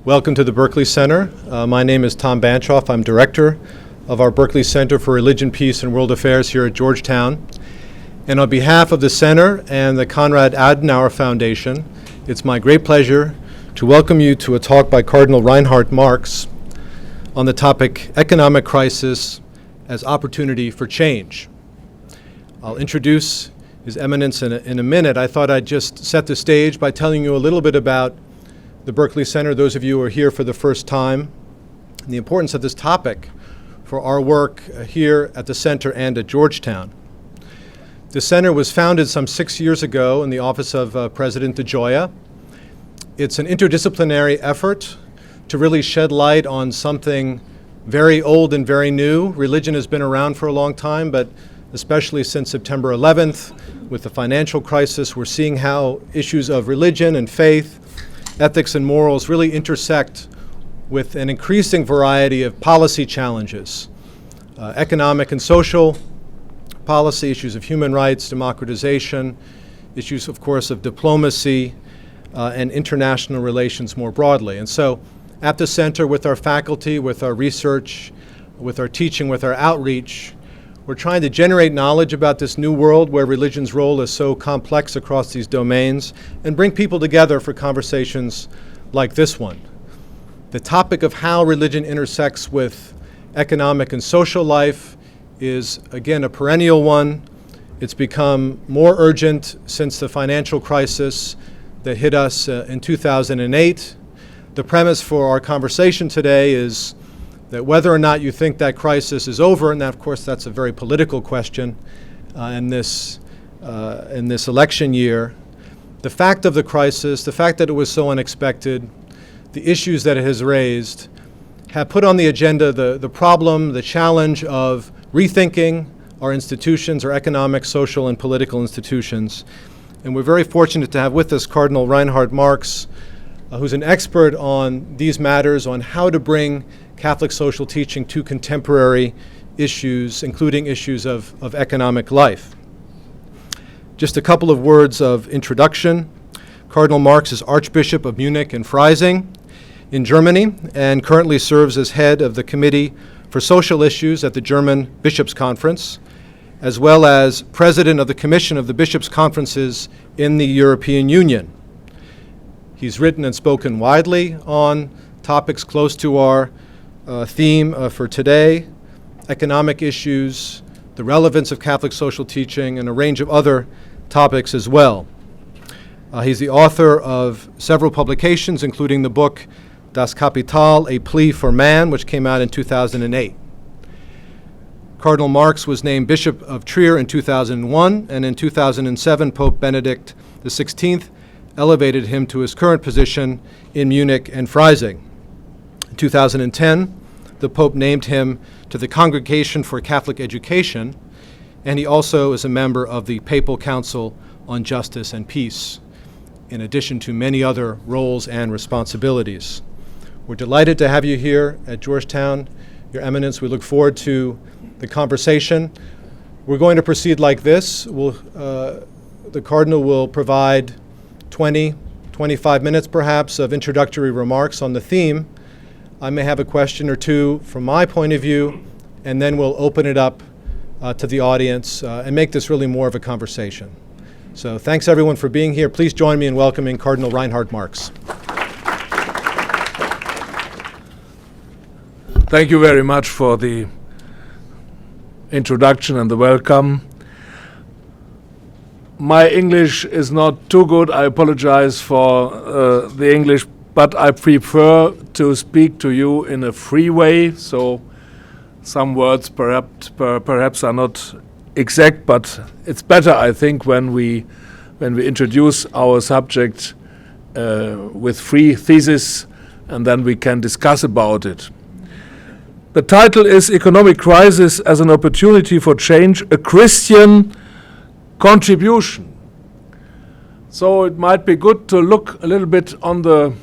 Welcome to the Berkley Center. My name is Tom Banchoff. I'm director of our Berkley Center for Religion, Peace, and World Affairs here at Georgetown. And on behalf of the Center and the Konrad Adenauer Foundation, it's my great pleasure to welcome you to a talk by Cardinal Reinhard Marx on the topic Economic Crisis as Opportunity for Change. I'll introduce His Eminence in a minute. I thought I'd just set the stage by telling you a little bit about the Berkley Center, those of you who are here for the first time, and the importance of this topic for our work here at the Center and at Georgetown. The Center was founded some 6 years ago in the office of President DeGioia. It's an interdisciplinary effort to really shed light on something very old and very new. Religion has been around for a long time, but especially since September 11th, with the financial crisis, we're seeing how issues of religion and faith, ethics and morals really intersect with an increasing variety of policy challenges, economic and social policy, issues of human rights, democratization, issues, of course, of diplomacy and international relations more broadly. And so at the Center, with our faculty, with our research, with our teaching, with our outreach, we're trying to generate knowledge about this new world where religion's role is so complex across these domains and bring people together for conversations like this one. The topic of how religion intersects with economic and social life is, again, a perennial one. It's become more urgent since the financial crisis that hit us in 2008. The premise for our conversation today is that whether or not you think that crisis is over, and of course that's a very political question in this election year, the fact of the crisis, the fact that it was so unexpected, the issues that it has raised, have put on the agenda the problem, the challenge of rethinking our institutions, our economic, social, and political institutions. And we're very fortunate to have with us Cardinal Reinhard Marx, who's an expert on these matters, on how to bring Catholic social teaching to contemporary issues, including issues of economic life. Just a couple of words of introduction. Cardinal Marx is Archbishop of Munich and Freising in Germany and currently serves as head of the Committee for Social Issues at the German Bishops' Conference, as well as president of the Commission of the Bishops' Conferences in the European Union. He's written and spoken widely on topics close to our theme for today, economic issues, the relevance of Catholic social teaching, and a range of other topics as well. He's the author of several publications, including the book Das Kapital, A Plea for Man, which came out in 2008. Cardinal Marx was named Bishop of Trier in 2001, and in 2007, Pope Benedict XVI elevated him to his current position in Munich and Freising. In 2010, the Pope named him to the Congregation for Catholic Education, and he also is a member of the Papal Council on Justice and Peace, in addition to many other roles and responsibilities. We're delighted to have you here at Georgetown, Your Eminence. We look forward to the conversation. We're going to proceed like this. The Cardinal will provide 25 minutes perhaps of introductory remarks on the theme. I may have a question or two from my point of view, and then we'll open it up to the audience and make this really more of a conversation. So thanks everyone for being here. Please join me in welcoming Cardinal Reinhard Marx. Thank you very much for the introduction and the welcome. My English is not too good. I apologize for the English, but I prefer to speak to you in a free way, so some words perhaps are not exact, but it's better, I think, when we introduce our subject with free thesis, and then we can discuss about it. The title is Economic Crisis as an Opportunity for Change, a Christian Contribution. So it might be good to look a little bit on the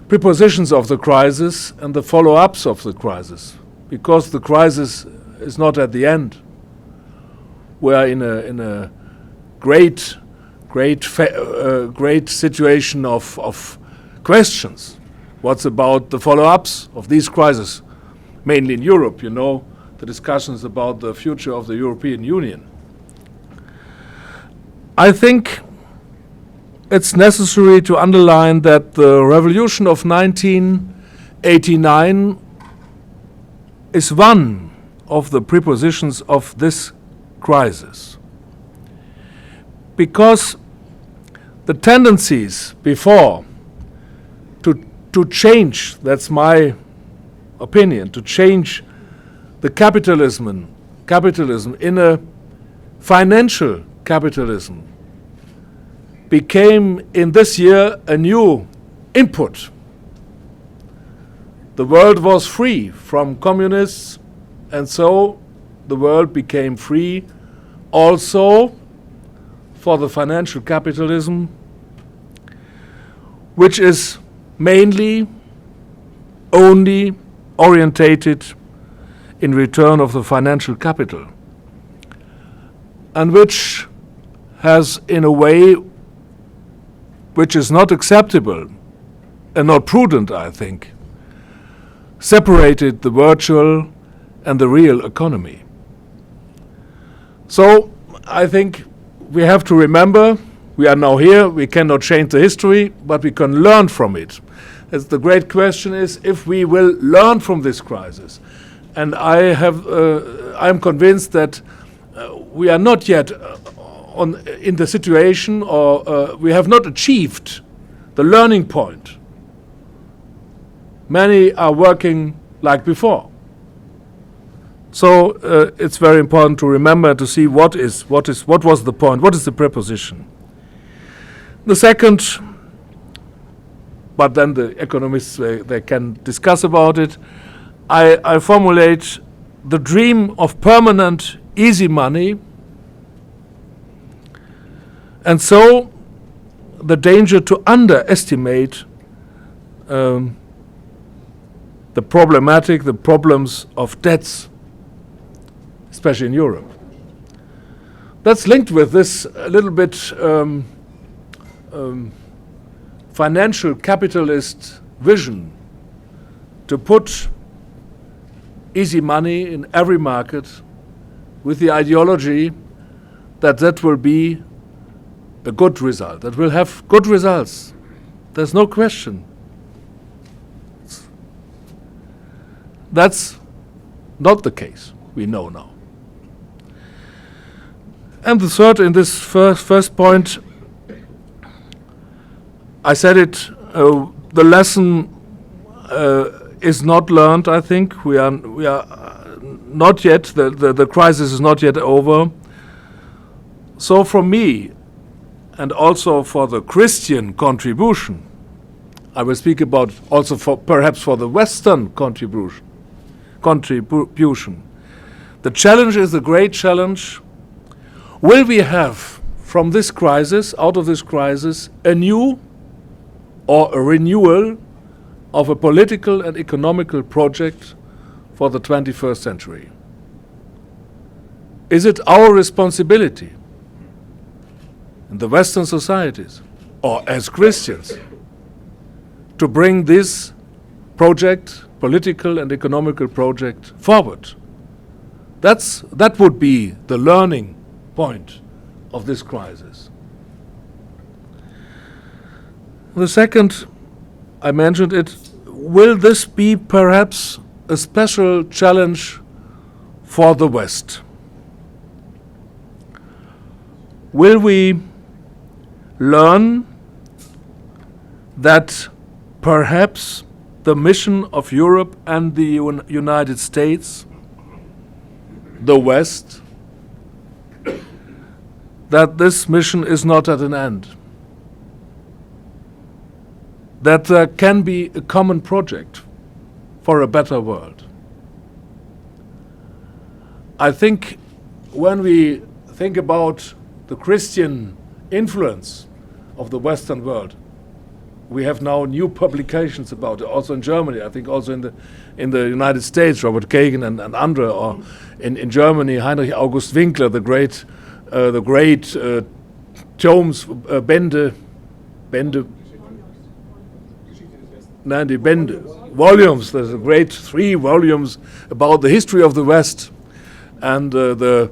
prepositions of the crisis and the follow-ups of the crisis, because the crisis is not at the end. We are in a great situation of questions. What's about the follow-ups of these crises, mainly in Europe, you know, the discussions about the future of the European Union. I think it's necessary to underline that the revolution of 1989 is one of the prepositions of this crisis. Because the tendencies before to change, that's my opinion, to change the capitalism in a financial capitalism became in this year a new input. The world was free from communists, and so the world became free also for the financial capitalism, which is mainly only orientated in return of the financial capital, and which has, in a way, which is not acceptable and not prudent, I think, separated the virtual and the real economy. So I think we have to remember, we are now here, we cannot change the history, but we can learn from it. As the great question is if we will learn from this crisis. And I'm convinced that we are not yet in the situation, or we have not achieved the learning point. Many are working like before. So it's very important to remember, to see what was the point, what is the preposition. The second, but then the economists, they can discuss about it, I formulate the dream of permanent easy money, and so the danger to underestimate the problems of debts, especially in Europe. That's linked with this a little bit financial capitalist vision to put easy money in every market, with the ideology that that will be a good result, that will have good results. There's no question. That's not the case, we know now. And the third, in this first point, I said it, the lesson is not learned, I think. We are not yet, the crisis is not yet over. So for me, and also for the Christian contribution, I will speak about also perhaps for the Western contribution. The challenge is a great challenge. Will we have from this crisis, out of this crisis, a new or a renewal of a political and economical project for the 21st century? Is it our responsibility in the Western societies, or as Christians, to bring this project, political and economical project, forward? That would be the learning point of this crisis. The second, I mentioned it, will this be perhaps a special challenge for the West? Will we learn that perhaps the mission of Europe and the United States, the West, that this mission is not at an end? That there can be a common project for a better world. I think when we think about the Christian influence of the Western world, we have now new publications about it, also in Germany, I think also in the United States, Robert Kagan and Andre, or in Germany, Heinrich August Winkler, the great tomes, Bände, 90 volumes. There's a great 3 volumes about the history of the West, and the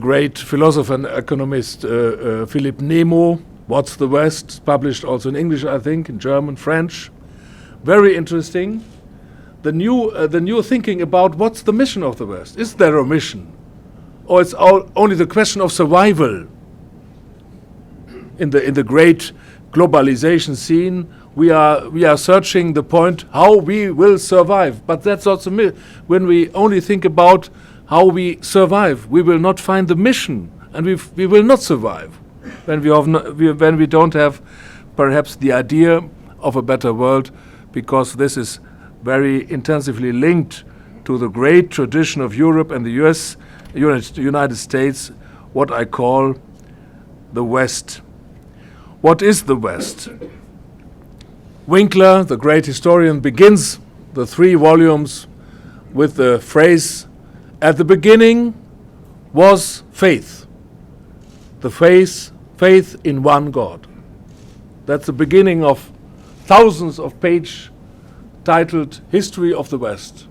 great philosopher and economist Philippe Nemo, What's the West, published also in English, I think, in German, French. Very interesting. The new thinking about what's the mission of the West. Is there a mission? Or it's only the question of survival? In the great globalization scene, we are searching the point how we will survive. But that's also when we only think about how we survive, we will not find the mission, and we will not survive when we don't have perhaps the idea of a better world, because this is very intensively linked to the great tradition of Europe and the United States, what I call the West. What is the West? Winkler, the great historian, begins the 3 volumes with the phrase, "At the beginning was faith. The faith in one God." That's the beginning of thousands of pages titled History of the West.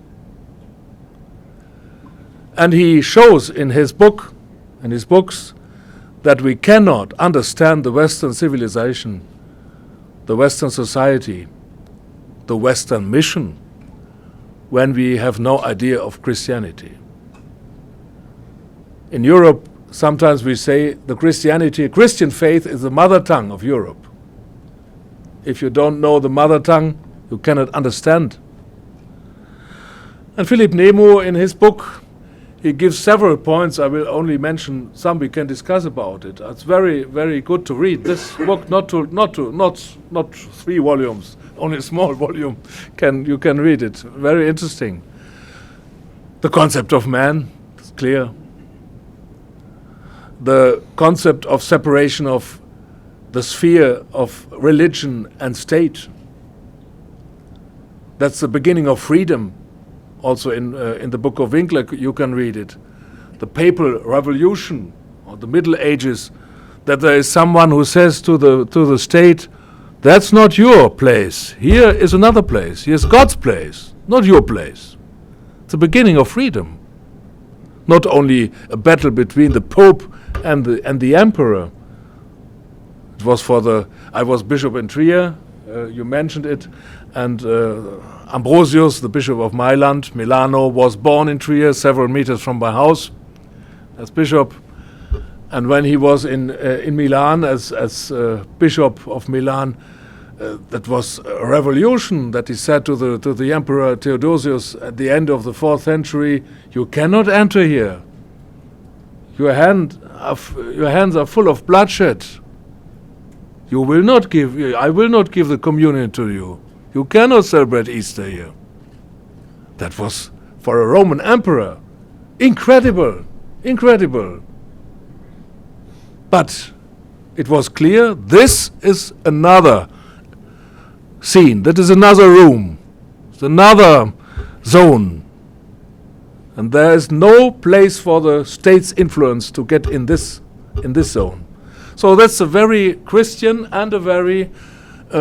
And he shows in his book, in his books, that we cannot understand the Western civilization, the Western society, the Western mission, when we have no idea of Christianity. In Europe, sometimes we say the Christian faith is the mother tongue of Europe. If you don't know the mother tongue, you cannot understand. And Philippe Nemo, in his book, he gives several points. I will only mention some. We can discuss about it. It's very, very good to read this book. Not 3 volumes, only a small volume. You can read it. Very interesting. The concept of man is clear. The concept of separation of the sphere of religion and state. That's the beginning of freedom. Also in the book of Winkler, you can read it. The papal revolution, or the Middle Ages, that there is someone who says to the state, that's not your place. Here is another place. Here's God's place, not your place. It's the beginning of freedom. Not only a battle between the Pope and the Emperor. It was I was bishop in Trier, you mentioned it, and Ambrosius, the bishop of Milano, was born in Trier, several meters from my house, as bishop. And when he was in Milan as bishop of Milan, that was a revolution that he said to the Emperor Theodosius at the end of the 4th century, "You cannot enter here. Your hands are full of bloodshed. I will not give the communion to you. You cannot celebrate Easter here." That was, for a Roman emperor, incredible. But it was clear this is another scene, that is another room, it's another zone. And there is no place for the state's influence to get in this zone. So that's a very Christian and a very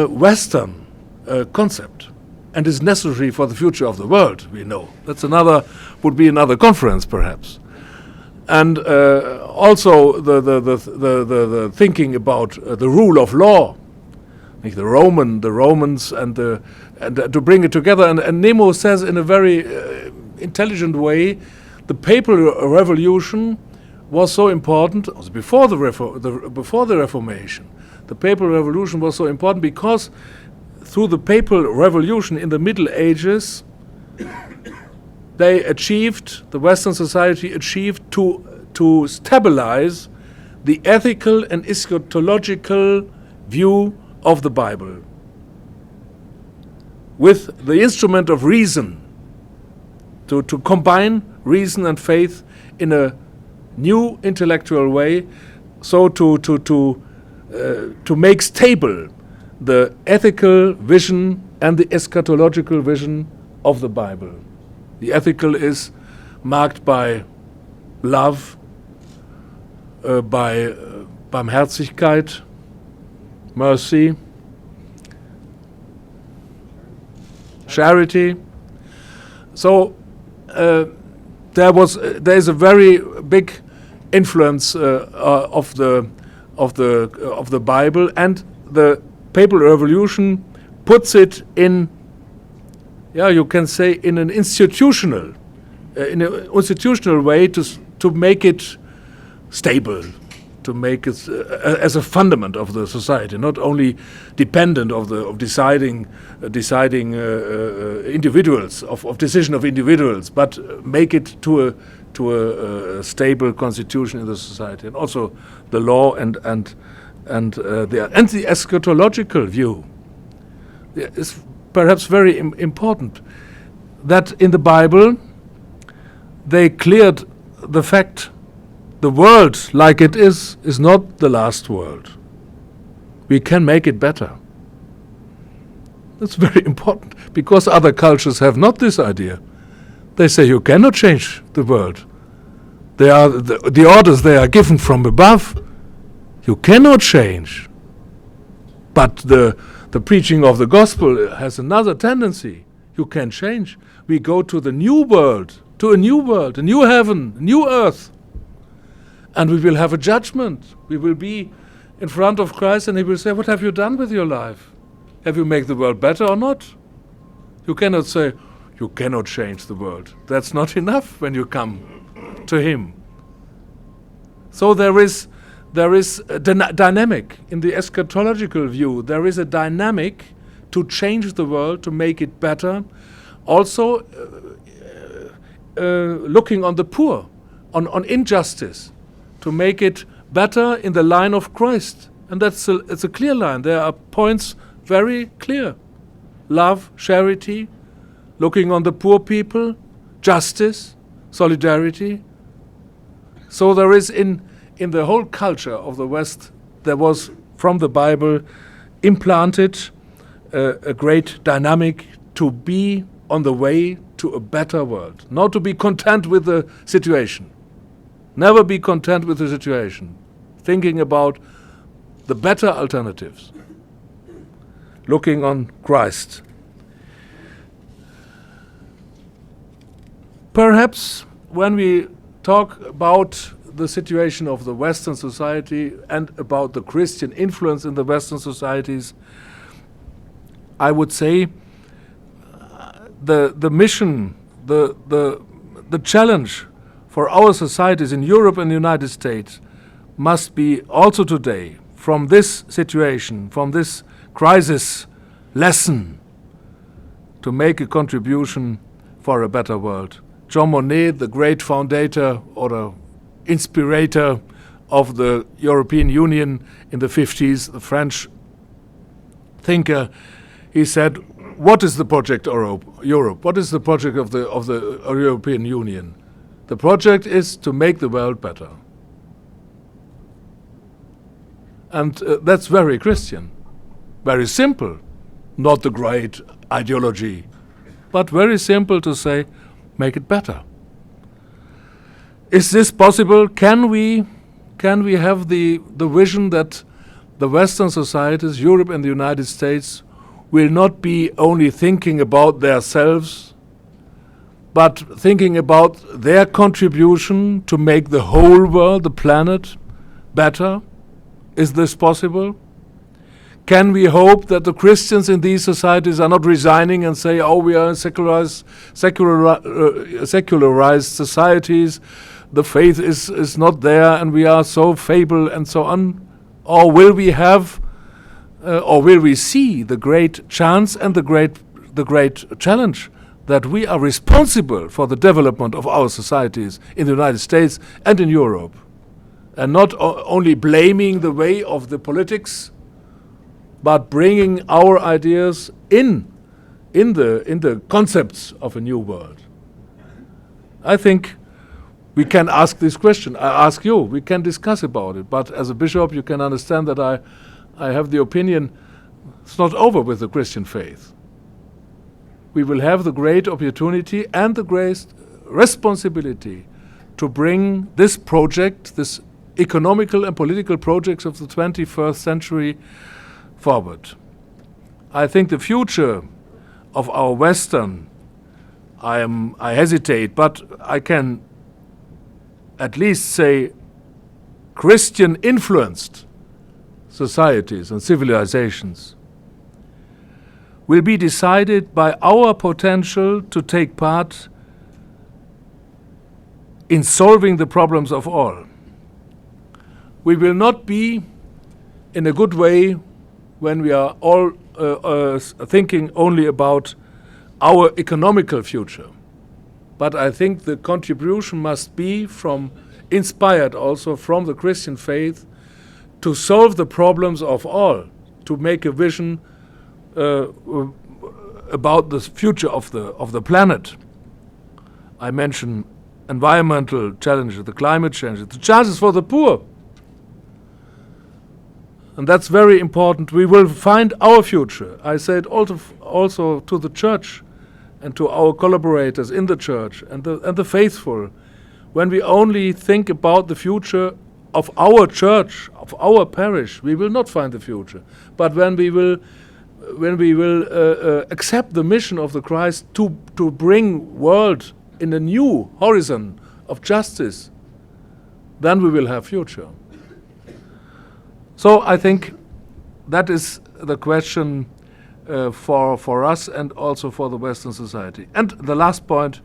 Western concept, and is necessary for the future of the world, we know. Would be another conference, perhaps. And also the thinking about the rule of law, like the Romans, and to bring it together. And Nemo says in a very intelligent way, the papal revolution was so important. Also before the Reformation, the papal revolution was so important because through the papal revolution in the Middle Ages, the Western society achieved to stabilize the ethical and eschatological view of the Bible with the instrument of reason, to combine reason and faith in a new intellectual way, so to make stable the ethical vision and the eschatological vision of the Bible. The ethical is marked by love, by Barmherzigkeit, mercy, charity. So there is a very big influence of the Bible, and the Papal Revolution puts it in, you can say, in an institutional way to make it stable, to make it as a fundament of the society, not only dependent of deciding individuals, of decision of individuals, but make it to a stable constitution in the society, and also the law and the eschatological view is perhaps very important. That in the Bible they cleared the fact the world like it is not the last world. We can make it better. That's very important, because other cultures have not this idea. They say you cannot change the world. They are the orders they are given from above. You cannot change. But the preaching of the gospel has another tendency. You can change. We go to the new world, a new heaven, a new earth. And we will have a judgment. We will be in front of Christ, and he will say, what have you done with your life? Have you made the world better or not? You cannot say, you cannot change the world. That's not enough when you come to him. So there is a dynamic in the eschatological view. There is a dynamic to change the world, to make it better. Also looking on the poor, on injustice, to make it better in the line of Christ. And it's a clear line. There are points very clear. Love, charity, looking on the poor people, justice, solidarity. So there is in the whole culture of the West, there was from the Bible implanted a great dynamic to be on the way to a better world, not to be content with the situation. Never be content with the situation. Thinking about the better alternatives. Looking on Christ. Perhaps when we talk about the situation of the Western society and about the Christian influence in the Western societies, I would say the mission, the challenge for our societies in Europe and the United States must be also today, from this situation, from this crisis lesson, to make a contribution for a better world. Jean Monnet, the great founder or the inspirator of the European Union in the 50s, the French thinker, he said, what is the project Europe? What is the project of the European Union? The project is to make the world better. And that's very Christian, very simple, not the great ideology, but very simple to say, make it better. Is this possible? Can we have the vision that the Western societies, Europe and the United States, will not be only thinking about themselves, but thinking about their contribution to make the whole world, the planet, better? Is this possible? Can we hope that the Christians in these societies are not resigning and say, oh, we are secularized societies, the faith is not there and we are so feeble and so on? Or will we have, or will we see the great chance and the great challenge that we are responsible for the development of our societies in the United States and in Europe, and not only blaming the way of the politics, but bringing our ideas in the concepts of a new world? I think we can ask this question. I ask you, we can discuss about it, but as a bishop you can understand that I have the opinion it's not over with the Christian faith. We will have the great opportunity and the great responsibility to bring this project, this economical and political projects of the 21st century forward. I think the future of our Western, I hesitate, but I can at least say Christian-influenced societies and civilizations will be decided by our potential to take part in solving the problems of all. We will not be in a good way when we are all thinking only about our economical future. But I think the contribution must be inspired also from the Christian faith to solve the problems of all, to make a vision about the future of the planet. I mentioned environmental challenges, the climate change, the chances for the poor. And that's very important. We will find our future. I said also to the church and to our collaborators in the church and the faithful, when we only think about the future of our church, of our parish, we will not find the future. But when we will accept the mission of the Christ to bring world in a new horizon of justice, then we will have future. So I think that is the question for us and also for the Western society. And the last point,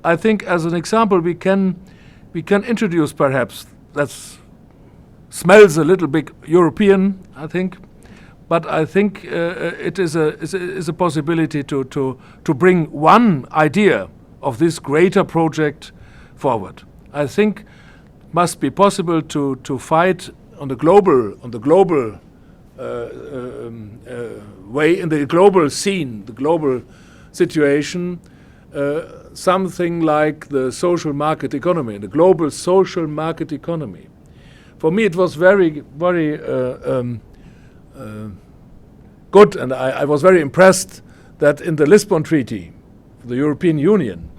I think as an example we can introduce, perhaps that smells a little bit European, I think, but I think it is a possibility to bring one idea of this greater project forward. I think it must be possible to fight on the global way, in the global scene, the global situation, something like the social market economy, the global social market economy. For me, it was very, very good, and I was very impressed that in the Lisbon Treaty, the European Union,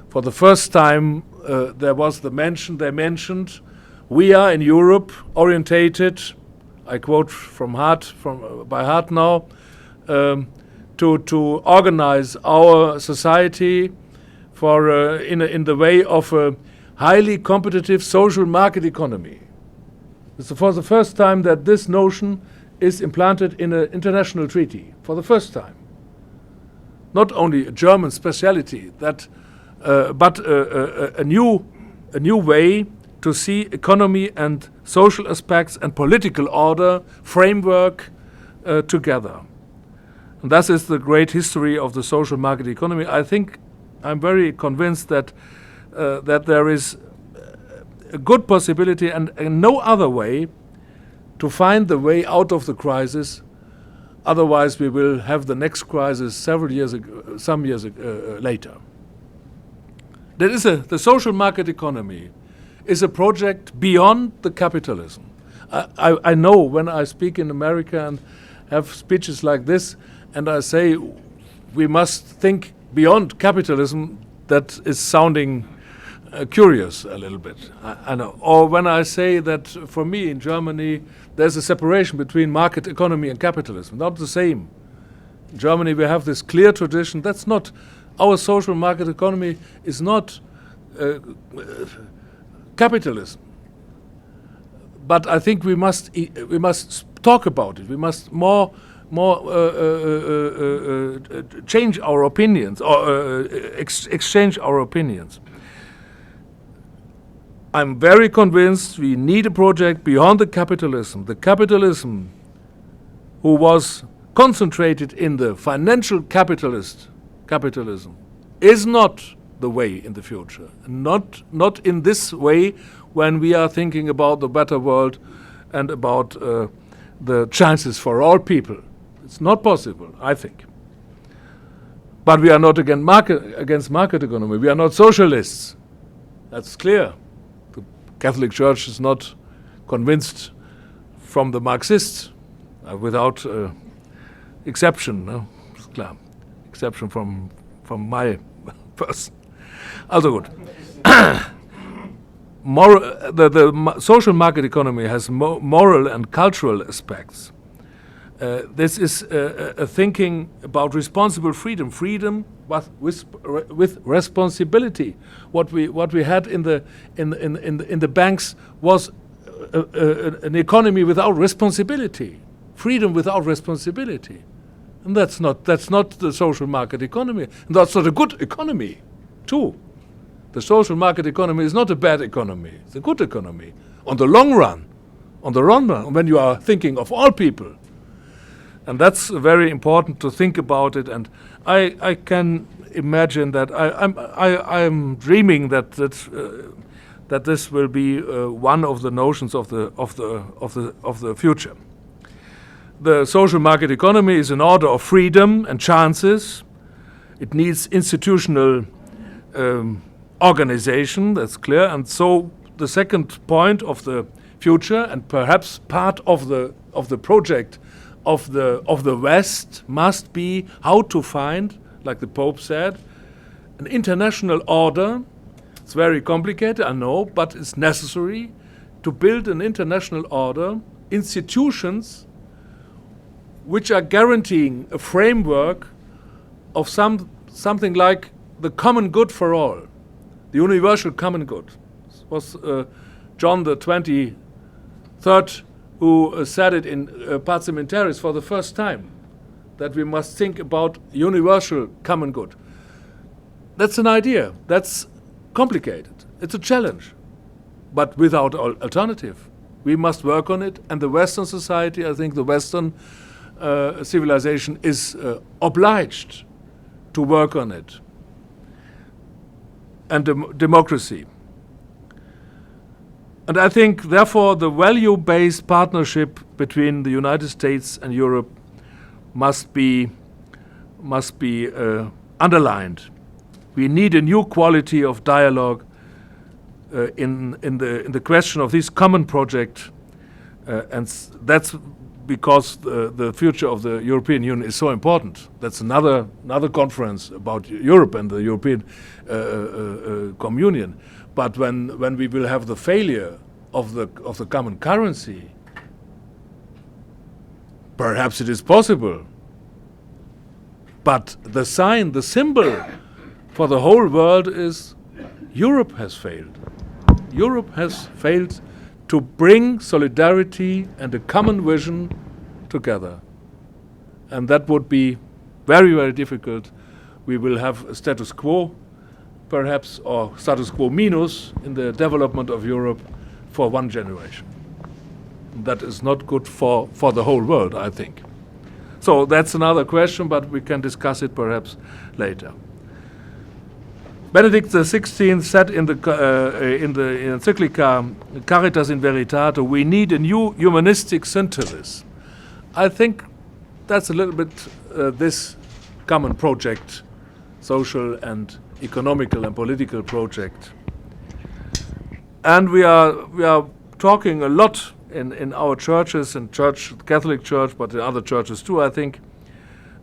for the first time there was they mentioned, we are in Europe orientated, I quote by heart now, to organize our society in the way of a highly competitive social market economy. It's for the first time that this notion is implanted in an international treaty, for the first time. Not only a German speciality, but a new way to see economy and social aspects and political order framework together. And that is the great history of the social market economy. I think I'm very convinced that there is a good possibility and no other way to find the way out of the crisis. Otherwise, we will have the next crisis some years later. The social market economy is a project beyond the capitalism. I know when I speak in America and have speeches like this, and I say we must think beyond capitalism, that is sounding curious a little bit. I know. Or when I say that for me in Germany there's a separation between market economy and capitalism, not the same. In Germany we have this clear tradition. That's not our social market economy is not capitalism. But I think we must talk about it. We must more change our opinions or exchange our opinions. I'm very convinced we need a project beyond the capitalism. The capitalism who was concentrated in the financial capitalism is not the way in the future. Not in this way when we are thinking about the better world and about the chances for all people. It's not possible, I think. But we are not against market economy. We are not socialists. That's clear. The Catholic Church is not convinced from the Marxists, without exception. No? It's clear. Exception from my person. Also gut. The social market economy has moral and cultural aspects. This is a thinking about responsible freedom, freedom with responsibility. What we had in the banks was an economy without responsibility, freedom without responsibility, and that's not the social market economy. And that's not a good economy, too. The social market economy is not a bad economy; it's a good economy on the long run. On the long run, when you are thinking of all people. And that's very important to think about it. And I can imagine that I'm dreaming that this will be one of the notions of the future. The social market economy is an order of freedom and chances. It needs institutional organization. That's clear. And so the second point of the future, and perhaps part of the project of the West, must be how to find, like the Pope said, an international order. It's very complicated, I know, but it's necessary to build an international order, institutions which are guaranteeing a framework of something like the common good for all, the universal common good. It was John the 23rd who said it in Pacem in Terris for the first time, that we must think about universal common good. That's an idea. That's complicated. It's a challenge, but without alternative. We must work on it, and the Western society, I think the Western civilization is obliged to work on it. And democracy. And I think, therefore, the value-based partnership between the United States and Europe must be underlined. We need a new quality of dialogue in the question of this common project, and that's because the future of the European Union is so important. That's another conference about Europe and the European Communion. But when we will have the failure of the common currency, perhaps it is possible. But the sign, the symbol for the whole world is Europe has failed. Europe has failed to bring solidarity and a common vision together. And that would be very, very difficult. We will have a status quo, perhaps, or status quo minus in the development of Europe for one generation. That is not good for the whole world, I think. So that's another question, but we can discuss it perhaps later. Benedict XVI said in the encyclica Caritas in Veritate, we need a new humanistic synthesis. I think that's a little bit this common project, social and economical and political project. And we are talking a lot in our churches, in Catholic Church, but in other churches too, I think,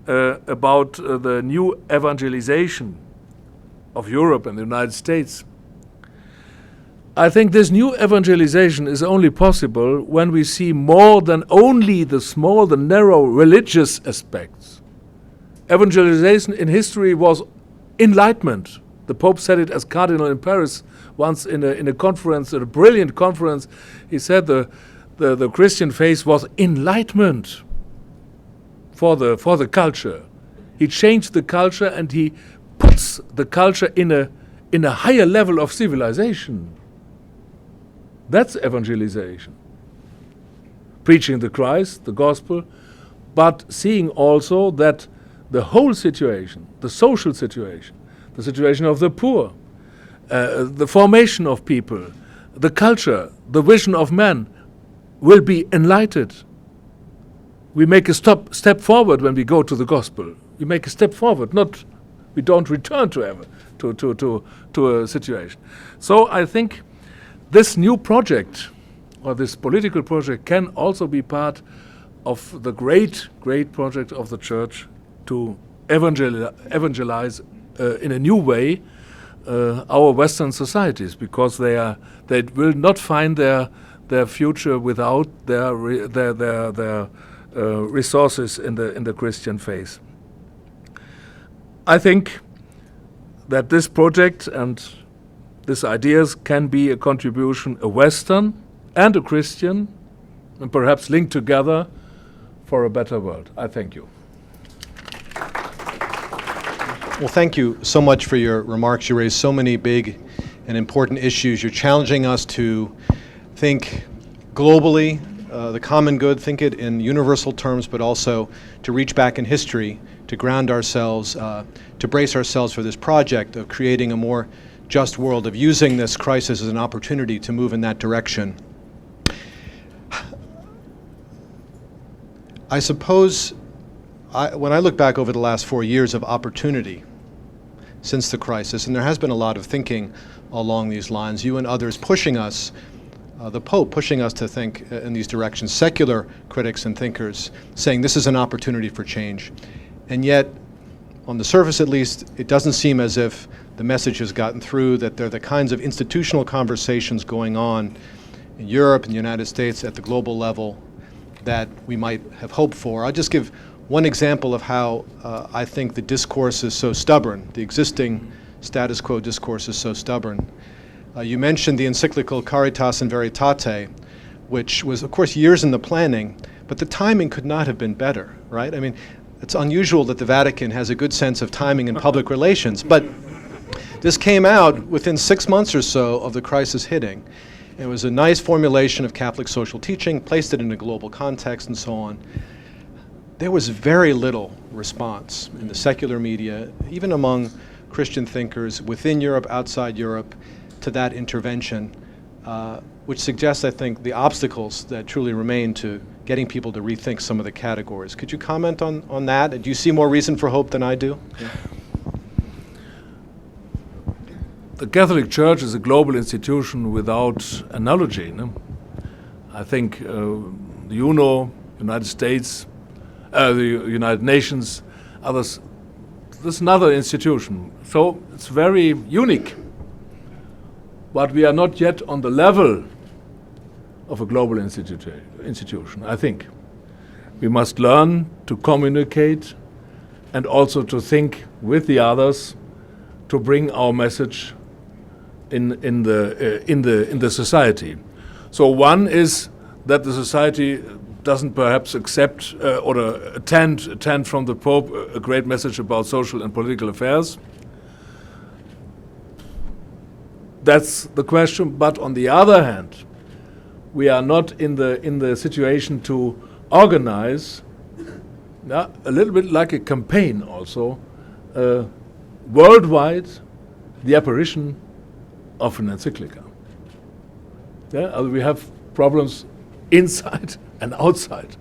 about the new evangelization of Europe and the United States. I think this new evangelization is only possible when we see more than only the small, the narrow religious aspects. Evangelization in history was enlightenment. The Pope said it as Cardinal in Paris once in a conference, a brilliant conference. He said the Christian faith was enlightenment for the culture. He changed the culture and he puts the culture in a higher level of civilization. That's evangelization. Preaching the Christ, the gospel, but seeing also that the whole situation, the social situation, the situation of the poor, the formation of people, the culture, the vision of man will be enlightened. We make a step forward when we go to the gospel. We make a step forward, not we don't return to a situation. So I think this new project, or this political project, can also be part of the great project of the Church to evangelize in a new way our Western societies, because they will not find their future without their resources in the Christian faith. I think that this project and these ideas can be a contribution, a Western and a Christian, and perhaps linked together for a better world. I thank you. Well, thank you so much for your remarks. You raised so many big and important issues. You're challenging us to think globally, the common good, think it in universal terms, but also to reach back in history, to ground ourselves, to brace ourselves for this project of creating a more just world, of using this crisis as an opportunity to move in that direction. I suppose when I look back over the last 4 years of opportunity since the crisis, and there has been a lot of thinking along these lines, you and others pushing us, the Pope pushing us to think in these directions, secular critics and thinkers saying this is an opportunity for change. And yet, on the surface at least, it doesn't seem as if the message has gotten through, that there are the kinds of institutional conversations going on in Europe and the United States at the global level that we might have hoped for. I'll just give one example of how I think the discourse is so stubborn, the existing status quo discourse is so stubborn. You mentioned the encyclical Caritas in Veritate, which was, of course, years in the planning, but the timing could not have been better, right? I mean, it's unusual that the Vatican has a good sense of timing in public relations, but this came out within 6 months or so of the crisis hitting. It was a nice formulation of Catholic social teaching, placed it in a global context and so on. There was very little response in the secular media, even among Christian thinkers within Europe, outside Europe, to that intervention, which suggests, I think, the obstacles that truly remain to getting people to rethink some of the categories. Could you comment on that? Do you see more reason for hope than I do? Yeah. The Catholic Church is a global institution without analogy. No? I think the UNO, United States, the United Nations, others, this is another institution. So it's very unique. But we are not yet on the level of a global institution, I think. We must learn to communicate and also to think with the others to bring our message in the society. So one is that the society doesn't perhaps accept or attend from the Pope a great message about social and political affairs. That's the question. But on the other hand, we are not in the situation to organize a little bit like a campaign also worldwide the apparition of an encyclica. Yeah, we have problems inside and outside.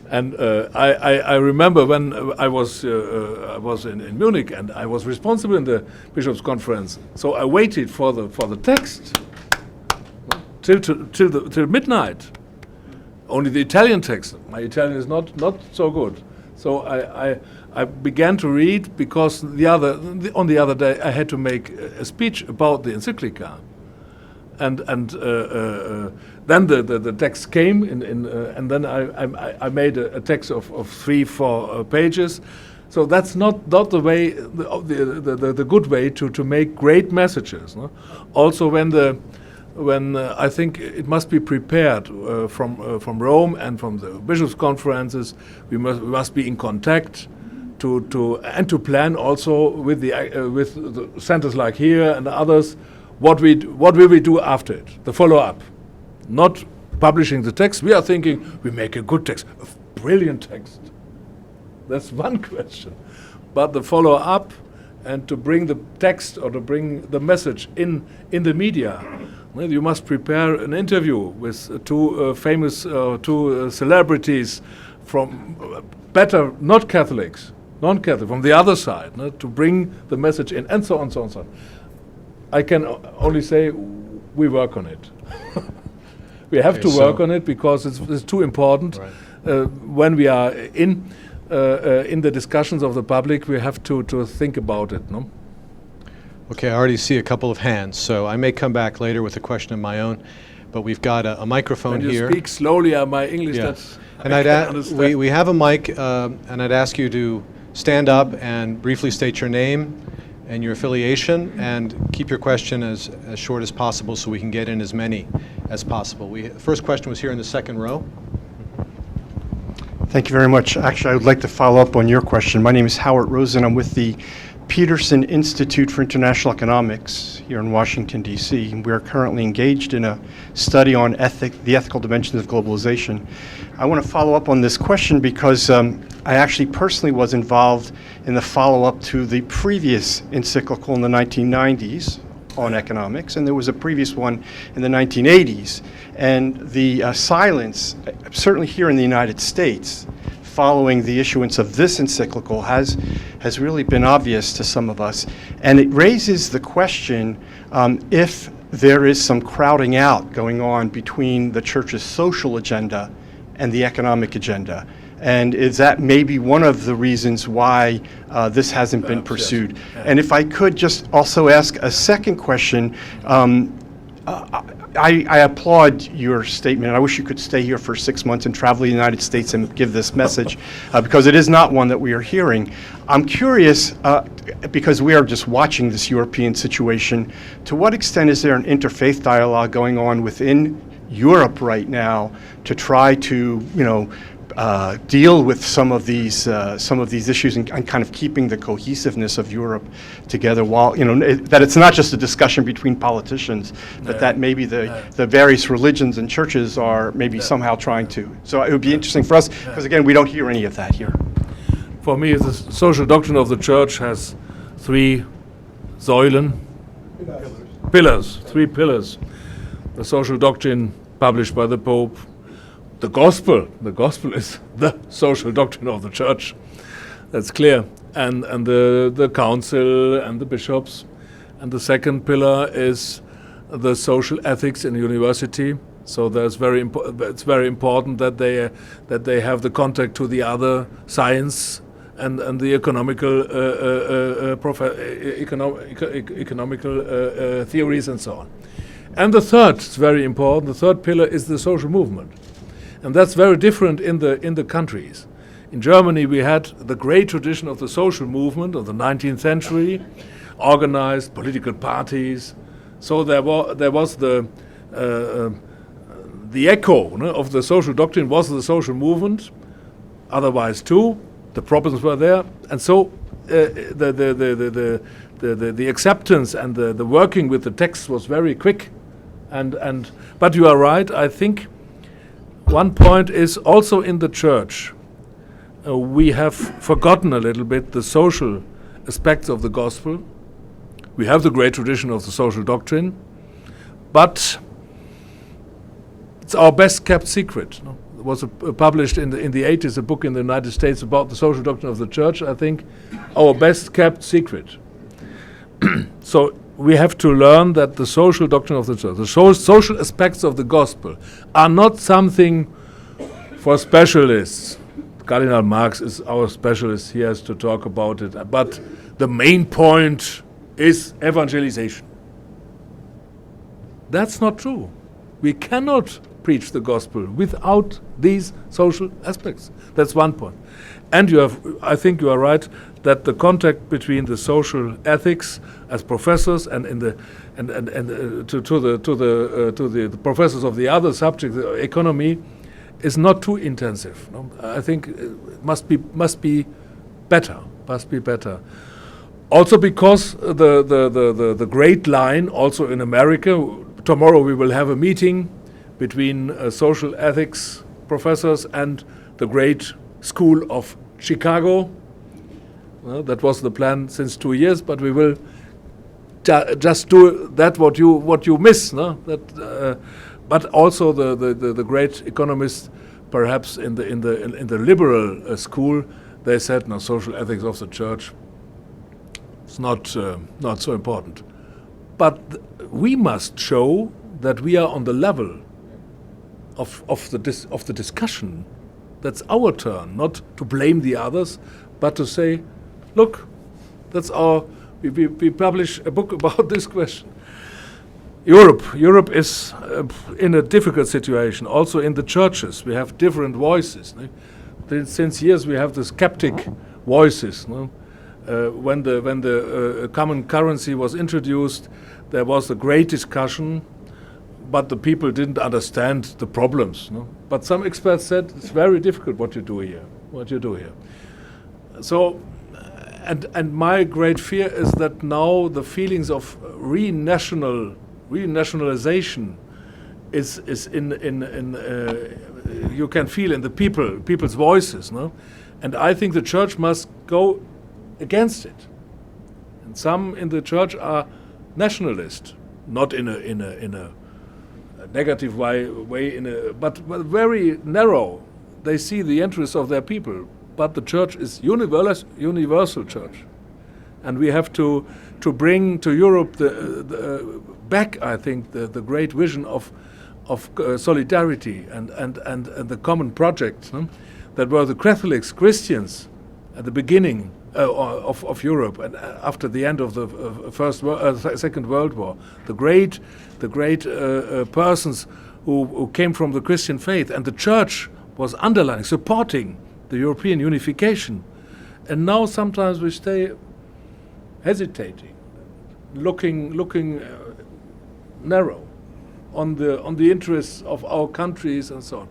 And I remember when I was in Munich and I was responsible in the Bishops' Conference. So I waited for the text till midnight. Only the Italian text. My Italian is not so good. So I began to read because on the other day I had to make a speech about the encyclica. And then the text came and then I made a text of 3-4 pages. So that's not the way, the good way to make great messages. No? Also when I think it must be prepared from Rome and from the bishops' conferences, we must be in contact to plan also with the centers like here and others. What will we do after it? The follow-up. Not publishing the text. We are thinking we make a good text, a brilliant text. That's one question. But the follow-up and to bring the text or to bring the message in the media, well, you must prepare an interview with two famous celebrities from better, not Catholics, non-Catholic, from the other side, to bring the message in, and so on, so on, so on. I can only say we work on it. We have to work on it because it's too important. Right. When we are in the discussions of the public, we have to think about it. No? Okay, I already see a couple of hands, so I may come back later with a question of my own, but we've got a microphone here. When you speak slowly, my English, And we have a mic, and I'd ask you to stand up and briefly state your name and your affiliation, and keep your question as short as possible so we can get in as many as possible. The first question was here in the second row. Thank you very much. Actually, I would like to follow up on your question. My name is Howard Rosen. I'm with the Peterson Institute for International Economics here in Washington, D.C. We are currently engaged in a study on the ethical dimensions of globalization. I want to follow up on this question because I actually personally was involved in the follow-up to the previous encyclical in the 1990s on economics, and there was a previous one in the 1980s. And the silence, certainly here in the United States, following the issuance of this encyclical has really been obvious to some of us. And it raises the question if there is some crowding out going on between the church's social agenda and the economic agenda. And is that maybe one of the reasons why this hasn't been pursued? Yes. Yeah. And if I could just also ask a second question, I applaud your statement. I wish you could stay here for 6 months and travel the United States and give this message, because it is not one that we are hearing. I'm curious, because we are just watching this European situation, to what extent is there an interfaith dialogue going on within Europe right now to try to, deal with some of these issues and kind of keeping the cohesiveness of Europe together, while that it's not just a discussion between politicians, but that maybe the various religions and churches are maybe somehow trying to. So it would be interesting for us, because again, we don't hear any of that here. For me, the social doctrine of the church has three pillars. The social doctrine published by the Pope. The gospel is the social doctrine of the church. That's clear. And the council and the bishops. And the second pillar is the social ethics in university. So it's very important that they have the contact to the other science and the economical theories and so on. And the third, it's very important, the third pillar is the social movement. And that's very different in the countries. In Germany, we had the great tradition of the social movement of the 19th century, organized political parties. So there was the echo of the social doctrine was the social movement. Otherwise, too, the problems were there, and so the acceptance and the working with the text was very quick. But you are right. I think one point is also in the church, we have forgotten a little bit the social aspects of the gospel. We have the great tradition of the social doctrine, but it's our best kept secret. It was published in the 80s, a book in the United States about the social doctrine of the church. I think our best kept secret. So we have to learn that the social doctrine of the church, the social aspects of the gospel, are not something for specialists. Cardinal Marx is our specialist. He has to talk about it. But the main point is evangelization. That's not true. We cannot preach the gospel without these social aspects. That's one point. And I think you are right that the contact between the social ethics as professors and to the professors of the other subjects, the economy, is not too intensive. No? I think it must be better. Also because the great line also in America. Tomorrow we will have a meeting between social ethics professors and the great school of Chicago. That was the plan since 2 years, but we will just do that what you miss. No? But also the great economists, perhaps in the liberal school, they said, no, social ethics of the church, it's not so important. But we must show that we are on the level of the discussion. That's our turn, not to blame the others, but to say, look, that's we publish a book about this question. Europe is in a difficult situation. Also in the churches, we have different voices. Since years, we have the skeptic voices. When the common currency was introduced, there was a great discussion, but the people didn't understand the problems. But some experts said it's very difficult what you do here. So, and my great fear is that now the feelings of renationalization is you can feel in the people's voices, and I think the church must go against it. And some in the church are nationalist, not in a negative way, but very narrow. They see the interests of their people, but the church is universal church, and we have to bring to Europe back, I think, the great vision of solidarity and the common projects that were the Catholics, Christians at the beginning of Europe, and after the end of the Second World War, the great persons who came from the Christian faith, and the church was underlining, supporting the European unification. And now sometimes we stay hesitating, looking narrow on the interests of our countries and so on.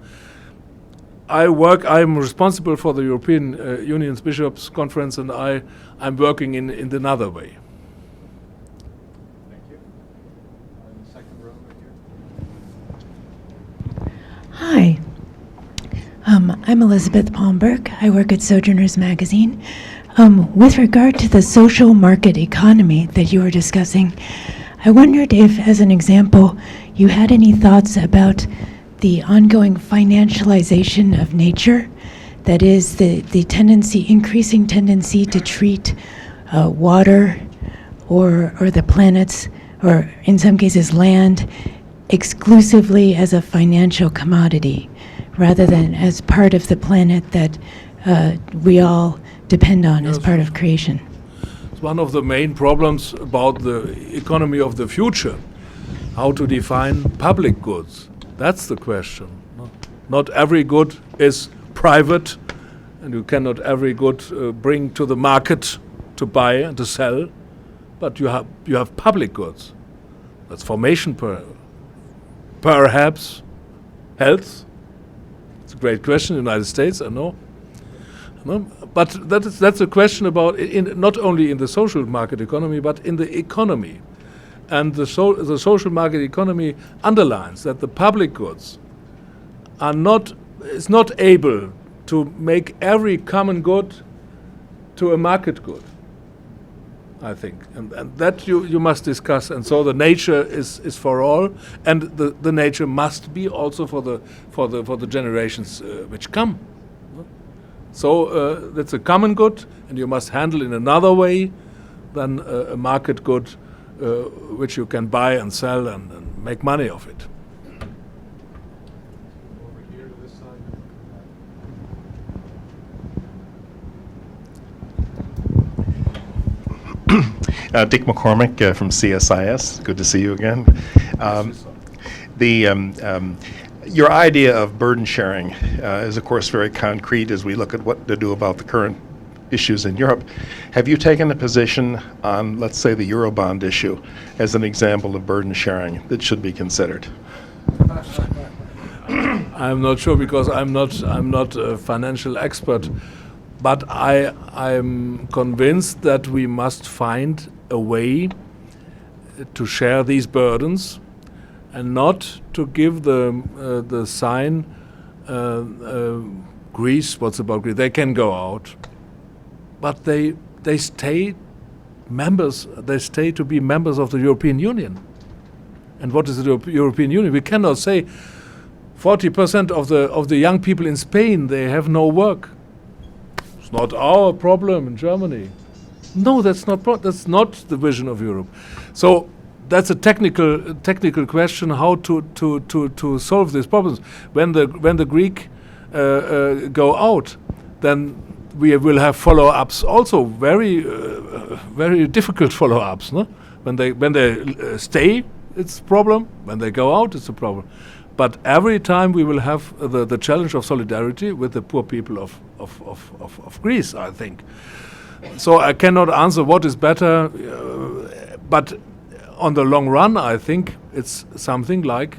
I'm responsible for the European Union's Bishops' Conference, and I'm working in another way. Thank you. In the second row right here. Hi, I'm Elizabeth Palmberg. I work at Sojourners Magazine. With regard to the social market economy that you were discussing, I wondered if, as an example, you had any thoughts about the ongoing financialization of nature, that is, the increasing tendency to treat water or the planets, or in some cases land, exclusively as a financial commodity, rather than as part of the planet that we all depend on as part of creation. It's one of the main problems about the economy of the future, how to define public goods. That's the question. Not every good is private, and you cannot every good bring to the market to buy and to sell, but you have public goods. That's formation, perhaps health. It's a great question in the United States, I know. But that's a question about not only in the social market economy, but in the economy. And the social market economy underlines that the public goods is not able to make every common good to a market good, I think. And that you must discuss. And so the nature is for all, and the nature must be also for the generations which come. So that's a common good, and you must handle in another way than a market good which you can buy and sell and make money of it. Over here to this side. Dick McCormick from CSIS. Good to see you again. Your idea of burden sharing is, of course, very concrete as we look at what to do about the current issues in Europe. Have you taken a position on, let's say, the Eurobond issue as an example of burden sharing that should be considered? I'm not sure, because I'm not a financial expert, but I'm convinced that we must find a way to share these burdens, and not to give the sign, Greece. What's about Greece? They can go out, but they stay members. They stay to be members of the European Union. And what is the European Union? We cannot say 40% of the young people in Spain, they have no work. It's not our problem in Germany. No, that's not the vision of Europe. So that's a technical question, how to solve these problems. When the Greek go out, then we will have follow-ups, also very difficult follow-ups. No? When they stay, it's a problem. When they go out, it's a problem. But every time we will have the challenge of solidarity with the poor people of Greece, I think. So I cannot answer what is better, but on the long run, I think it's something like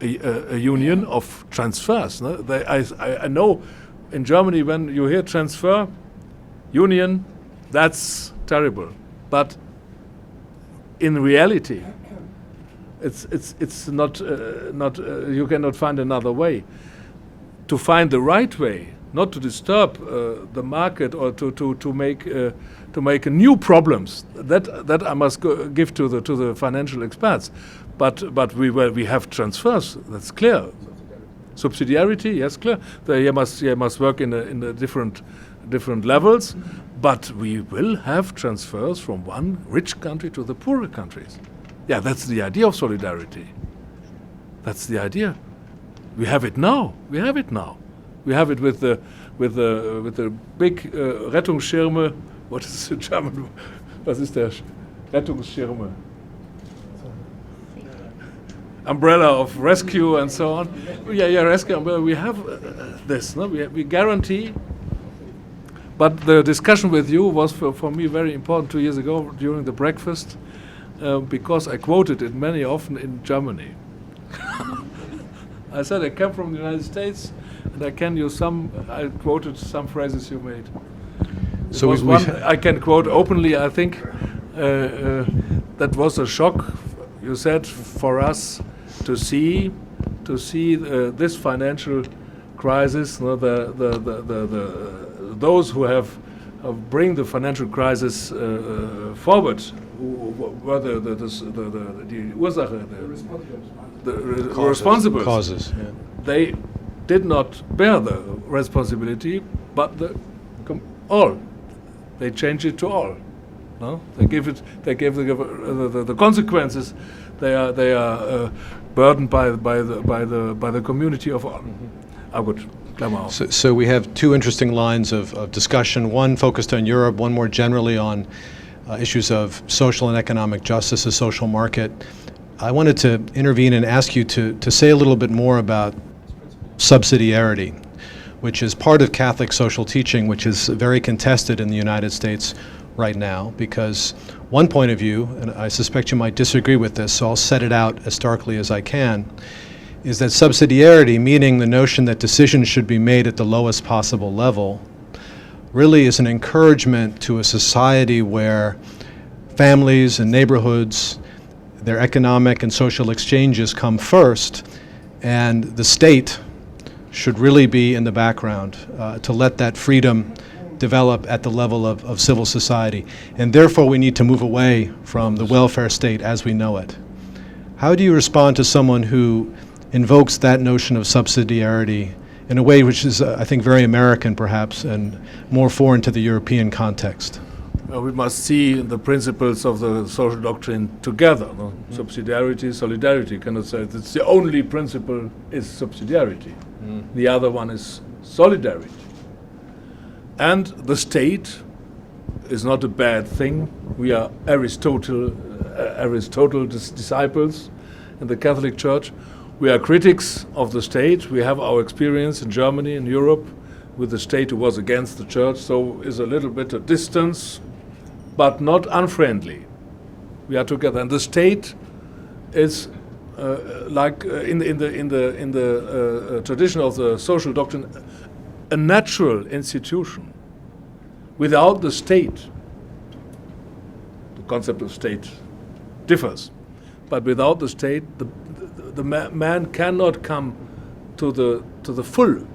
a union of transfers. No? I know in Germany when you hear transfer, union, that's terrible. But in reality, it's not you cannot find another way. To find the right way, not to disturb the market or to make new problems. That I must give to the financial experts. But we have transfers. That's clear. Subsidiarity, yes, clear. They must work in the different levels. But we will have transfers from one rich country to the poorer countries. Yeah, that's the idea of solidarity. That's the idea. We have it now. We have it with the big Rettungsschirme. What is the German? Was ist der Rettungsschirme? Umbrella of rescue and so on. Yeah, rescue umbrella. We have this. No? We guarantee. But the discussion with you was for me very important 2 years ago during the breakfast because I quoted it often in Germany. I said I come from the United States and I quoted some phrases you made. So I can quote openly, I think that was a shock, you said, for us to see this financial crisis, those who have bring the financial crisis forward, were the Ursache, the responsible causes. Yeah. They did not bear the responsibility, but all. They changed it to all. No, they gave the consequences. They are burdened by the community of all. I would. So we have two interesting lines of discussion, one focused on Europe, one more generally on issues of social and economic justice, a social market. I wanted to intervene and ask you to say a little bit more about subsidiarity, which is part of Catholic social teaching, which is very contested in the United States right now, because one point of view, and I suspect you might disagree with this, so I'll set it out as starkly as I can, is that subsidiarity, meaning the notion that decisions should be made at the lowest possible level, really is an encouragement to a society where families and neighborhoods, their economic and social exchanges come first, and the state should really be in the background to let that freedom develop at the level of civil society. And therefore we need to move away from the welfare state as we know it. How do you respond to someone who invokes that notion of subsidiarity in a way which is, I think, very American perhaps and more foreign to the European context? We must see the principles of the social doctrine together. No? Subsidiarity, solidarity. Cannot say it's the only principle is subsidiarity. The other one is solidarity. And the state is not a bad thing. We are Aristotle's disciples in the Catholic Church. We are critics of the state. We have our experience in Germany and Europe with the state who was against the church, so is a little bit of distance, but not unfriendly. We are together, and the state is in the tradition of the social doctrine, a natural institution. Without the state, the concept of state differs, but without the state, the man cannot come to the full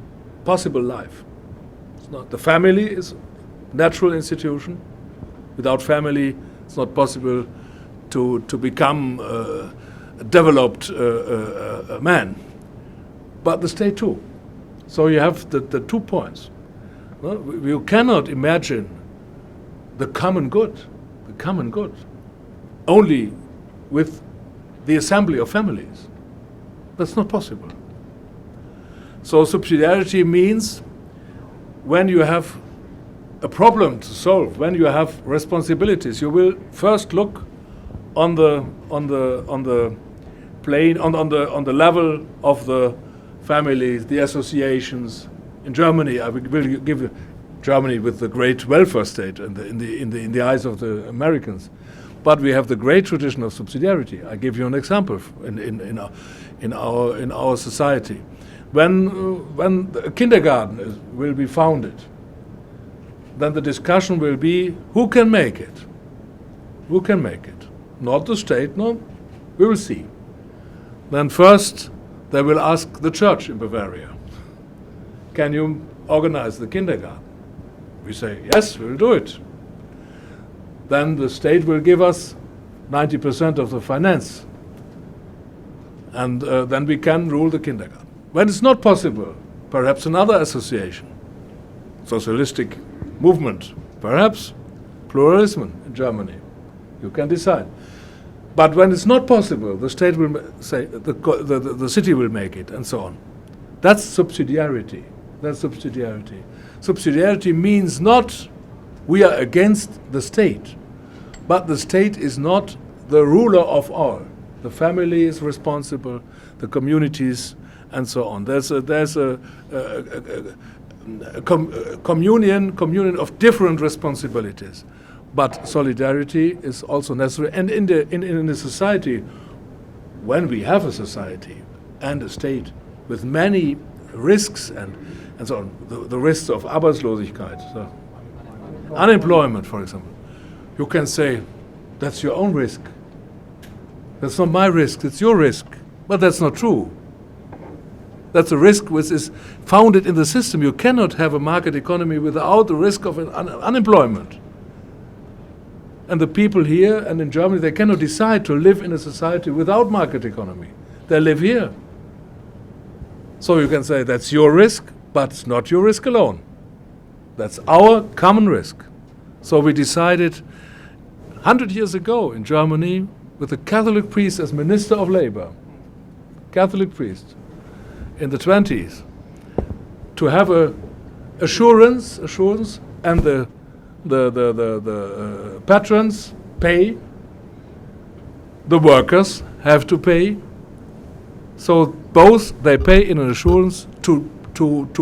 possible life. It's not. The family is a natural institution. Without family, it's not possible to become a developed man. But the state too. So you have the 2 points. Well, you cannot imagine the common good, only with the assembly of families. That's not possible. So subsidiarity means when you have a problem to solve, when you have responsibilities, you will first look on the plane, on the level of the families, the associations. In Germany, I will give you Germany with the great welfare state in the eyes of the Americans, but we have the great tradition of subsidiarity. I give you an example in our society. When a kindergarten will be founded, then the discussion will be who can make it. Who can make it? Not the state, no. We will see. Then first they will ask the church in Bavaria, can you organize the kindergarten? We say, yes, we'll do it. Then the state will give us 90% of the finance. And then we can rule the kindergarten. When it's not possible, perhaps another association, socialistic movement, perhaps pluralism in Germany. You can decide. But when it's not possible, the state will say, the city will make it, and so on. That's subsidiarity. That's subsidiarity. Subsidiarity means not we are against the state, but the state is not the ruler of all. The family is responsible, the communities, and so on. There's a communion of different responsibilities, but solidarity is also necessary. And in a society, when we have a society and a state with many risks and so on, the risks of Arbeitslosigkeit, so unemployment, for example, you can say that's your own risk. That's not my risk, it's your risk. But that's not true. That's a risk which is founded in the system. You cannot have a market economy without the risk of unemployment. And the people here and in Germany, they cannot decide to live in a society without market economy. They live here. So you can say that's your risk, but it's not your risk alone. That's our common risk. So we decided 100 years ago in Germany with a Catholic priest as Minister of Labor, Catholic priest, in the 20s, to have a assurance, and the patrons pay, the workers have to pay. So both they pay in an assurance to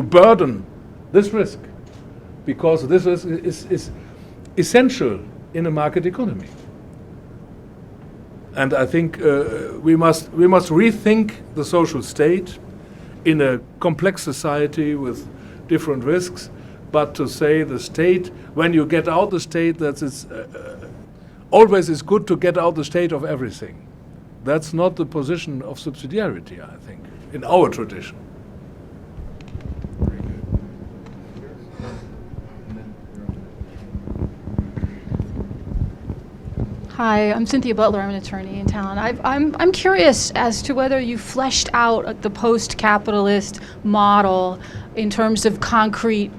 burden this risk, because this is essential in a market economy. And I think we must rethink the social state in a complex society with different risks, but to say the state, when you get out the state, that it's always is good to get out the state of everything. That's not the position of subsidiarity, I think, in our tradition. Hi, I'm Cynthia Butler. I'm an attorney in town. I'm curious as to whether you fleshed out the post-capitalist model in terms of concrete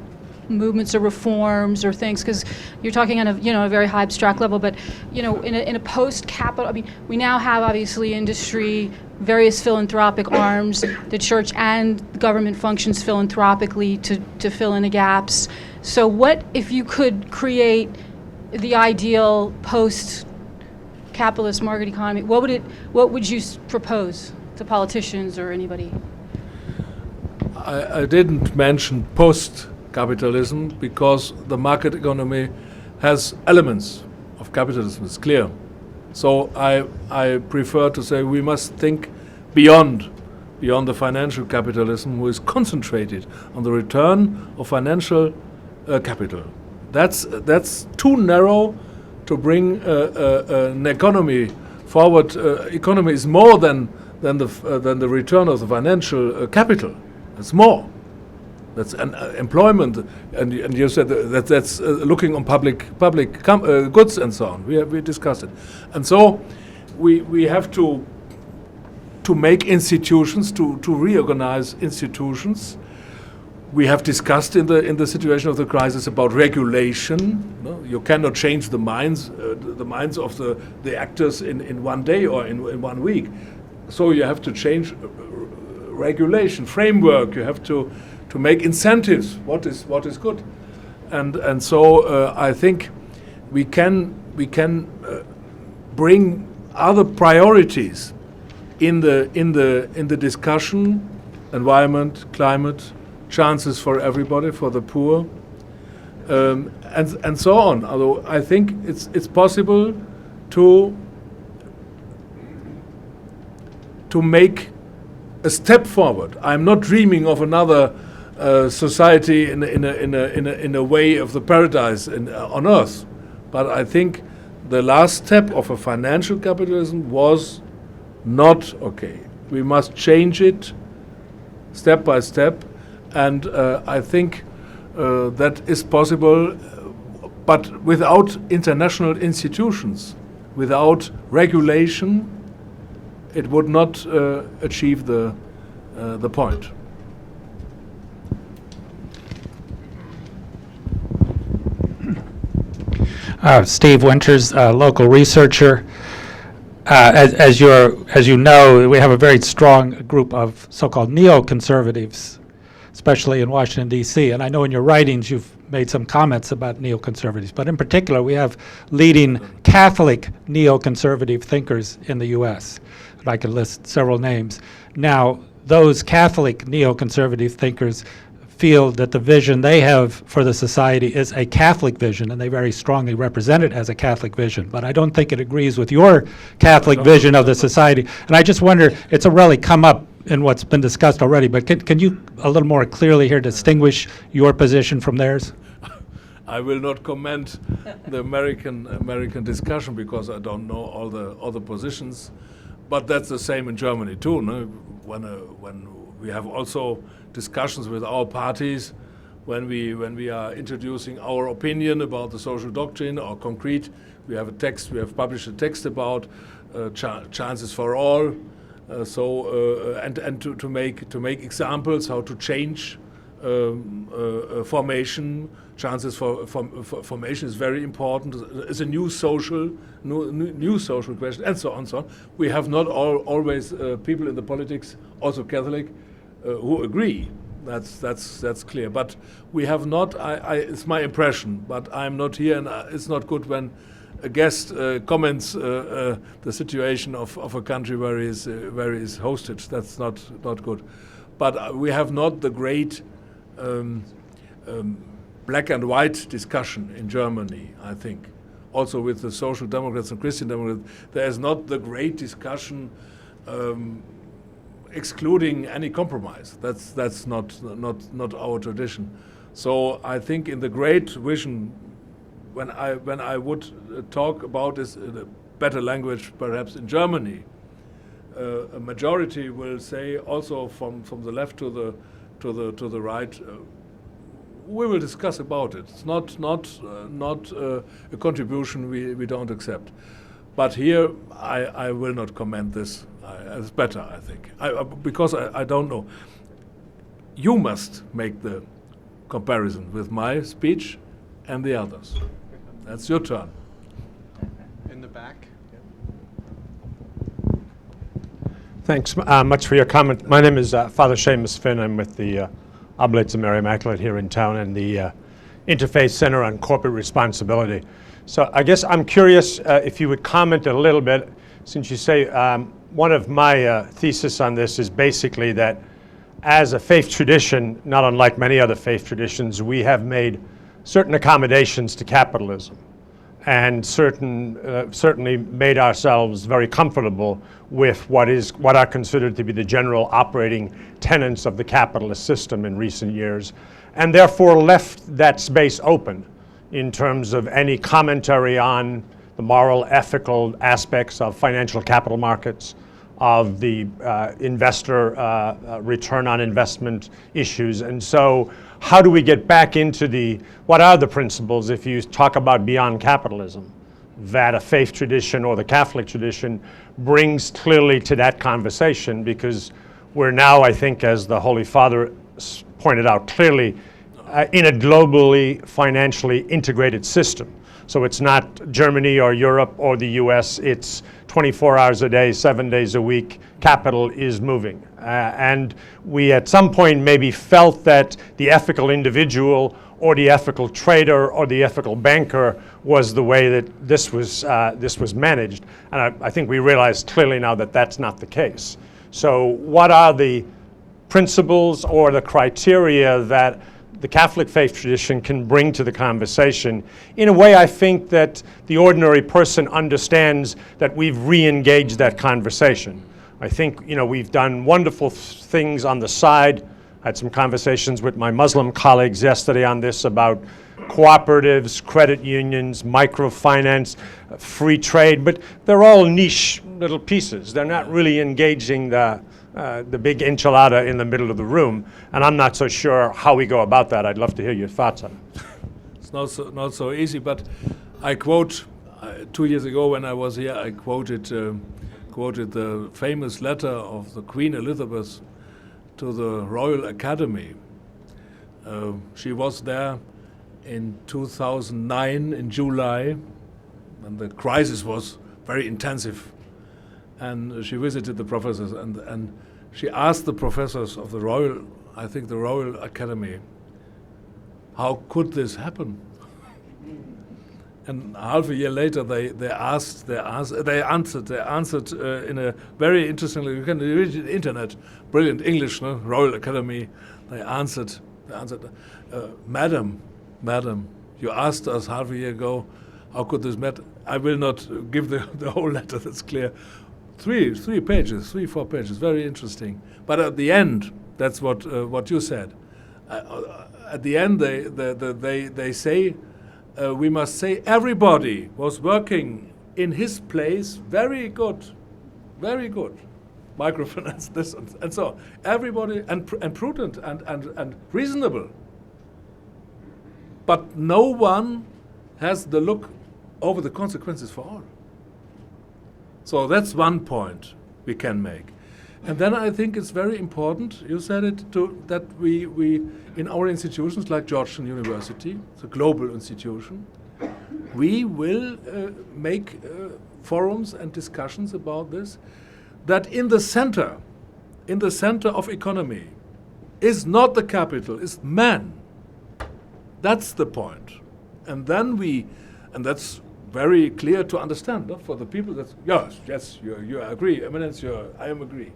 movements or reforms or things, because you're talking on a very high abstract level. But in a post-capital, I mean, we now have obviously industry, various philanthropic arms. The church and the government functions philanthropically to fill in the gaps. So what if you could create the ideal post-capitalist market economy? What would you propose to politicians or anybody? I didn't mention post-capitalism because the market economy has elements of capitalism, it's clear. So I prefer to say we must think beyond the financial capitalism, who is concentrated on the return of financial capital. That's too narrow to bring an economy forward. Economy is more than the return of the financial capital. It's more. That's an employment, and you said that's looking on public goods and so on. We discussed it, and so we have to make institutions to reorganize institutions. We have discussed in the situation of the crisis about regulation. No? You cannot change the minds of the actors in one day or in 1 week. So you have to change regulation framework. You have to make incentives. What is good, and so I think we can bring other priorities in the discussion: environment, climate, chances for everybody, for the poor, and so on. Although I think it's possible to make a step forward. I'm not dreaming of another society in a way of the paradise on earth, but I think the last step of a financial capitalism was not okay. We must change it step by step, and I think that is possible, but without international institutions, without regulation, it would not achieve the point. Steve Winters, local researcher. As you know, we have a very strong group of so-called neoconservatives, especially in Washington, D.C. And I know in your writings you've made some comments about neoconservatives, but in particular we have leading Catholic neoconservative thinkers in the U.S. And I could list several names. Now, those Catholic neoconservative thinkers feel that the vision they have for the society is a Catholic vision, and they very strongly represent it as a Catholic vision. But I don't think it agrees with your Catholic vision of the society. And I just wonder, it's really come up in what's been discussed already, but can you a little more clearly here distinguish your position from theirs? I will not comment the American discussion because I don't know all the positions, but that's the same in Germany too. No? When we have also discussions with our parties, when we are introducing our opinion about the social doctrine or concrete, we have published a text about chances for all. And to make examples how to change formation. Chances for formation is very important. It's a new social question, and so on. So on. We have not always people in the politics, also Catholic, who agree. That's clear. But we have not. It's my impression, but I'm not here, and it's not good when a guest comments the situation of a country where he is hosted. That's not good. But we have not the great black and white discussion in Germany, I think. Also with the Social Democrats and Christian Democrats, there is not the great discussion excluding any compromise. That's not our tradition. So I think in the great vision, when I would talk about this in a better language, perhaps in Germany, a majority will say, also from the left to the right, we will discuss about it. It's not a contribution we don't accept. But here I will not comment this. It's better, I think, because I don't know. You must make the comparison with my speech and the others. That's your turn. In the back. Thanks much for your comment. My name is Father Seamus Finn. I'm with the Oblates of Mary Immaculate here in town and the Interfaith Center on Corporate Responsibility. So I guess I'm curious if you would comment a little bit, since you say one of my thesis on this is basically that as a faith tradition, not unlike many other faith traditions, we have made certain accommodations to capitalism and certainly made ourselves very comfortable with what are considered to be the general operating tenets of the capitalist system in recent years, and therefore left that space open in terms of any commentary on the moral, ethical aspects of financial capital markets, of the investor return on investment issues. And so how do we get back into what are the principles, if you talk about beyond capitalism, that a faith tradition or the Catholic tradition brings clearly to that conversation? Because we're now, I think, as the Holy Father pointed out clearly, in a globally financially integrated system. So it's not Germany or Europe or the US, it's 24 hours a day, 7 days a week, capital is moving. And we at some point maybe felt that the ethical individual or the ethical trader or the ethical banker was the way that this was managed. And I think we realize clearly now that that's not the case. So what are the principles or the criteria that the Catholic faith tradition can bring to the conversation in a way I think that the ordinary person understands that we've re-engaged that conversation. I think, you know, we've done wonderful things on the side. I had some conversations with my Muslim colleagues yesterday on this about cooperatives, credit unions, microfinance, free trade, but they're all niche little pieces. They're not really engaging the big enchilada in the middle of the room, and I'm not so sure how we go about that. I'd love to hear your thoughts on it. It's not so easy, but I quote 2 years ago when I was here, I quoted the famous letter of the Queen Elizabeth to the Royal Academy. She was there in 2009 in July, and the crisis was very intensive. And she visited the professors, and she asked the professors of the Royal Academy, how could this happen? And half a year later, they answered in a very interesting. You can read it on the internet, brilliant English, no? Royal Academy. They answered, Madam, you asked us half a year ago, how could this matter? I will not give the whole letter. That's clear. 4 pages, very interesting. But at the end, that's what you said. At the end, they say, we must say everybody was working in his place very good. Microfinance, this and so on. Everybody, and prudent and reasonable. But no one has the look over the consequences for all. So that's one point we can make. And then I think it's very important, you said it, that we in our institutions like Georgetown University, it's a global institution, we will make forums and discussions about this, that in the center of economy is not the capital, is man. That's the point. And then and that's very clear to understand, no? For the people that, yes, you agree, Eminence, I am agree.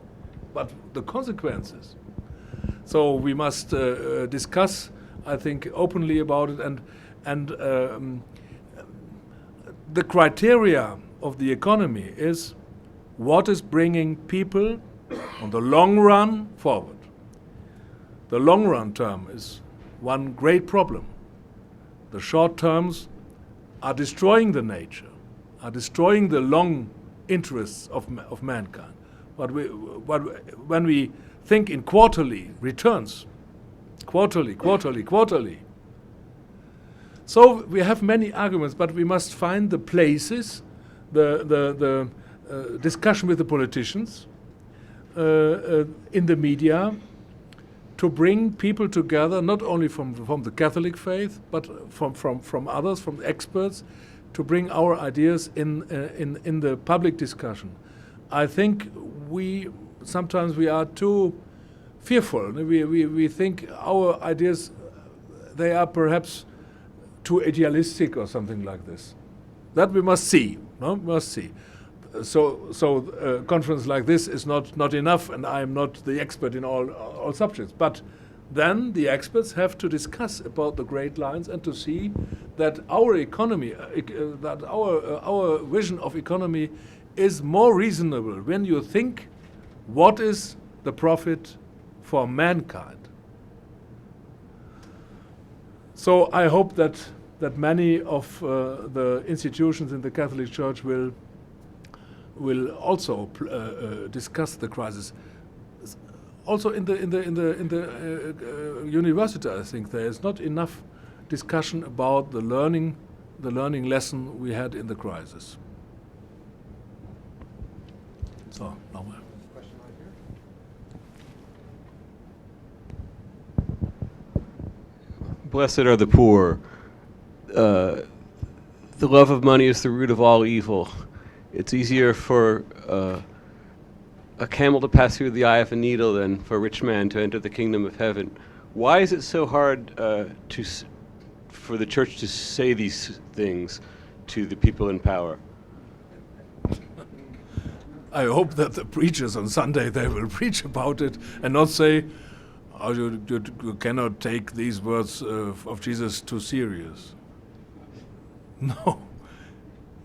But the consequences. So we must discuss, I think, openly about it, and the criteria of the economy is what is bringing people on the long run forward. The long run term is one great problem. The short terms are destroying the nature, are destroying the long interests of mankind. But when we think in quarterly returns, quarterly, so we have many arguments, but we must find the places, the discussion with the politicians, in the media, to bring people together, not only from the Catholic faith, but from others, from experts, to bring our ideas in the public discussion. I think sometimes we are too fearful. We think our ideas, they are perhaps too idealistic or something like this. That we must see, no? We must see. So a conference like this is not enough, and I am not the expert in all subjects. But then the experts have to discuss about the great lines and to see that our economy, that our vision of economy is more reasonable when you think what is the profit for mankind. So I hope that many of the institutions in the Catholic Church will also discuss the crisis. Also in the university, I think there is not enough discussion about the learning lesson we had in the crisis. So, nochmal. Question right here. blessed are the poor. The love of money is the root of all evil. It's easier for a camel to pass through the eye of a needle than for a rich man to enter the kingdom of heaven. Why is it so hard for the church to say these things to the people in power? I hope that the preachers on Sunday, they will preach about it and not say, oh, you cannot take these words of Jesus too serious. No.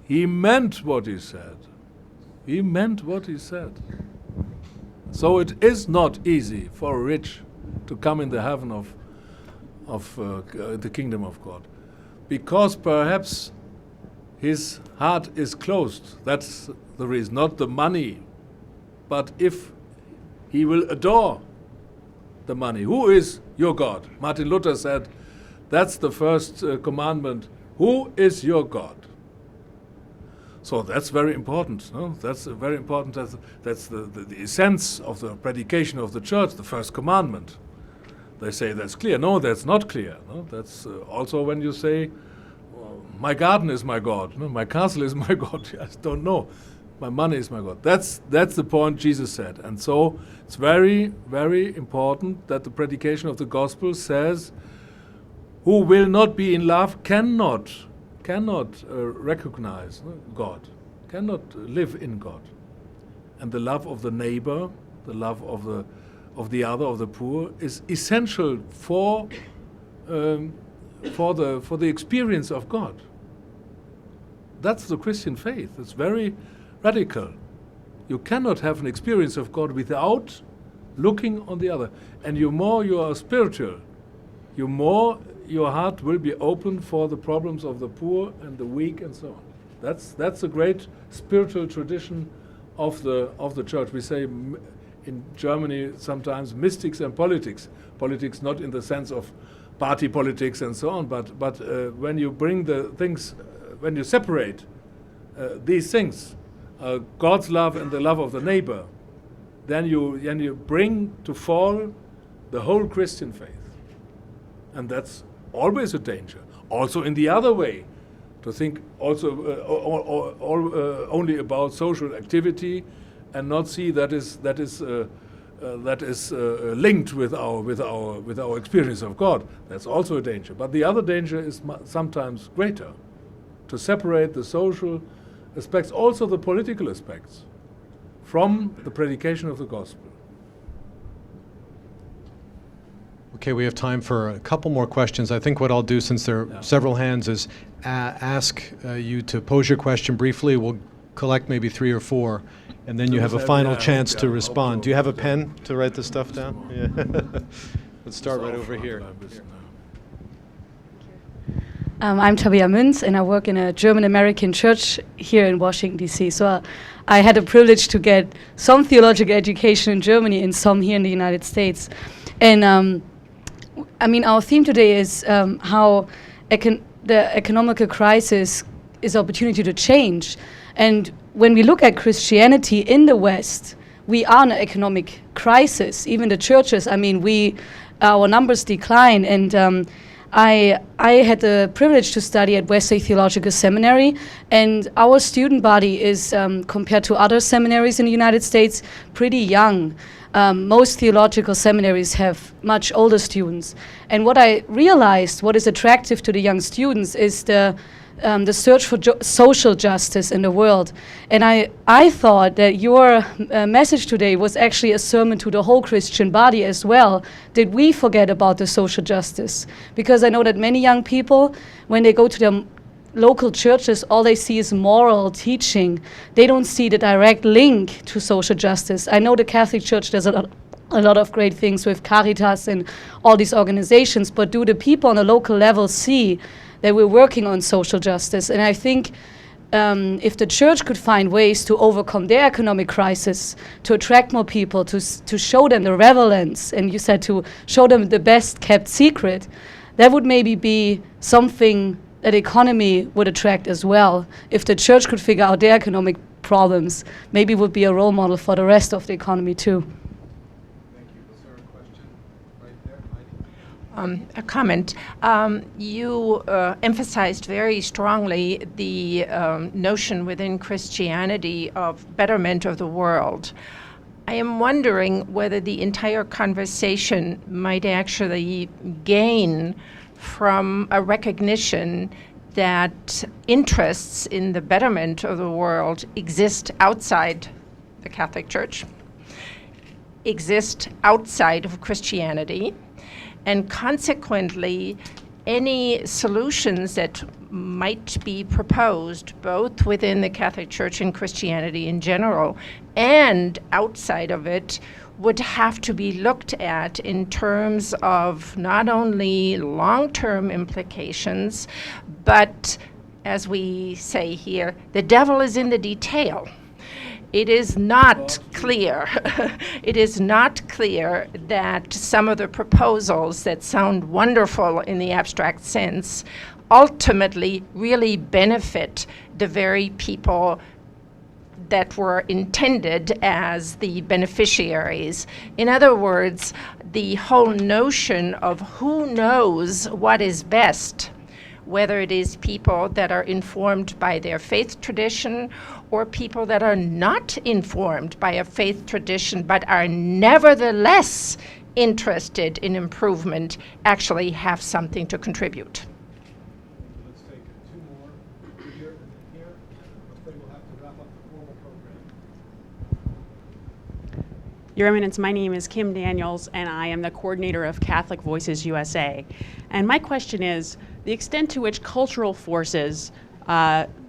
He meant what he said. He meant what he said. So it is not easy for a rich to come in the heaven of the kingdom of God, because perhaps his heart is closed. That's the reason, not the money. But if he will adore the money, who is your God? Martin Luther said, that's the first commandment. Who is your God? So that's very important. No? That's very important. That's the essence of the predication of the church, the first commandment. They say that's clear. No, that's not clear. No? That's also when you say, my garden is my God. No? My castle is my God. I don't know. My money is my God. That's the point Jesus said. And so it's very, very important that the predication of the gospel says, who will not be in love cannot recognize God, cannot live in God. And the love of the neighbor, the love of the other, of the poor, is essential for the experience of God. That's the Christian faith. It's very radical. You cannot have an experience of God without looking on the other. And the more you are spiritual, the more your heart will be open for the problems of the poor and the weak and so on. That's a great spiritual tradition of the church. We say in Germany sometimes mystics and politics. Politics not in the sense of party politics and so on, but when you bring the things, when you separate these things, God's love and the love of the neighbor, then you bring to fall the whole Christian faith. And that's always a danger. Also in the other way, to think also only about social activity and not see that is linked with our experience of God. That's also a danger. But the other danger is sometimes greater, to separate the social aspects, also the political aspects, from the predication of the gospel. Okay, we have time for a couple more questions. I think what I'll do, since there are several hands, is ask you to pose your question briefly. We'll collect maybe 3 or 4, and then you have a final chance to respond. Do you have a pen to write this stuff down? Yeah. Let's start right over here. I'm Tabea Münz, and I work in a German-American church here in Washington, D.C. So I had the privilege to get some theological education in Germany and some here in the United States. And I mean, our theme today is how the economical crisis is an opportunity to change. And when we look at Christianity in the West, we are in an economic crisis. Even the churches, I mean, our numbers decline. And I had the privilege to study at Wesley Theological Seminary, and our student body is, compared to other seminaries in the United States, pretty young. Most theological seminaries have much older students. And what I realized, what is attractive to the young students, is the search for social justice in the world. And I thought that your message today was actually a sermon to the whole Christian body as well. Did we forget about the social justice? Because I know that many young people, when they go to their local churches, all they see is moral teaching. They don't see the direct link to social justice. I know the Catholic Church does a lot of great things with Caritas and all these organizations, but do the people on a local level see that we're working on social justice? And I think if the church could find ways to overcome their economic crisis, to attract more people, to show them the relevance, and you said to show them the best kept secret, that would maybe be something that economy would attract as well. If the church could figure out their economic problems, maybe would be a role model for the rest of the economy too. Thank you. Was there a question right there, a comment. You emphasized very strongly the notion within Christianity of betterment of the world. I am wondering whether the entire conversation might actually gain from a recognition that interests in the betterment of the world exist outside the Catholic Church, exist outside of Christianity, and consequently, any solutions that might be proposed, both within the Catholic Church and Christianity in general, and outside of it, would have to be looked at in terms of not only long-term implications, but, as we say here, the devil is in the detail. It is not clear, it is not clear that some of the proposals that sound wonderful in the abstract sense ultimately really benefit the very people that were intended as the beneficiaries. In other words, the whole notion of who knows what is best, whether it is people that are informed by their faith tradition or people that are not informed by a faith tradition but are nevertheless interested in improvement, actually have something to contribute. Let's take two more here and here, and I'm afraid we'll have to wrap up the formal program. Your Eminence, my name is Kim Daniels, and I am the coordinator of Catholic Voices USA. And my question is, the extent to which cultural forces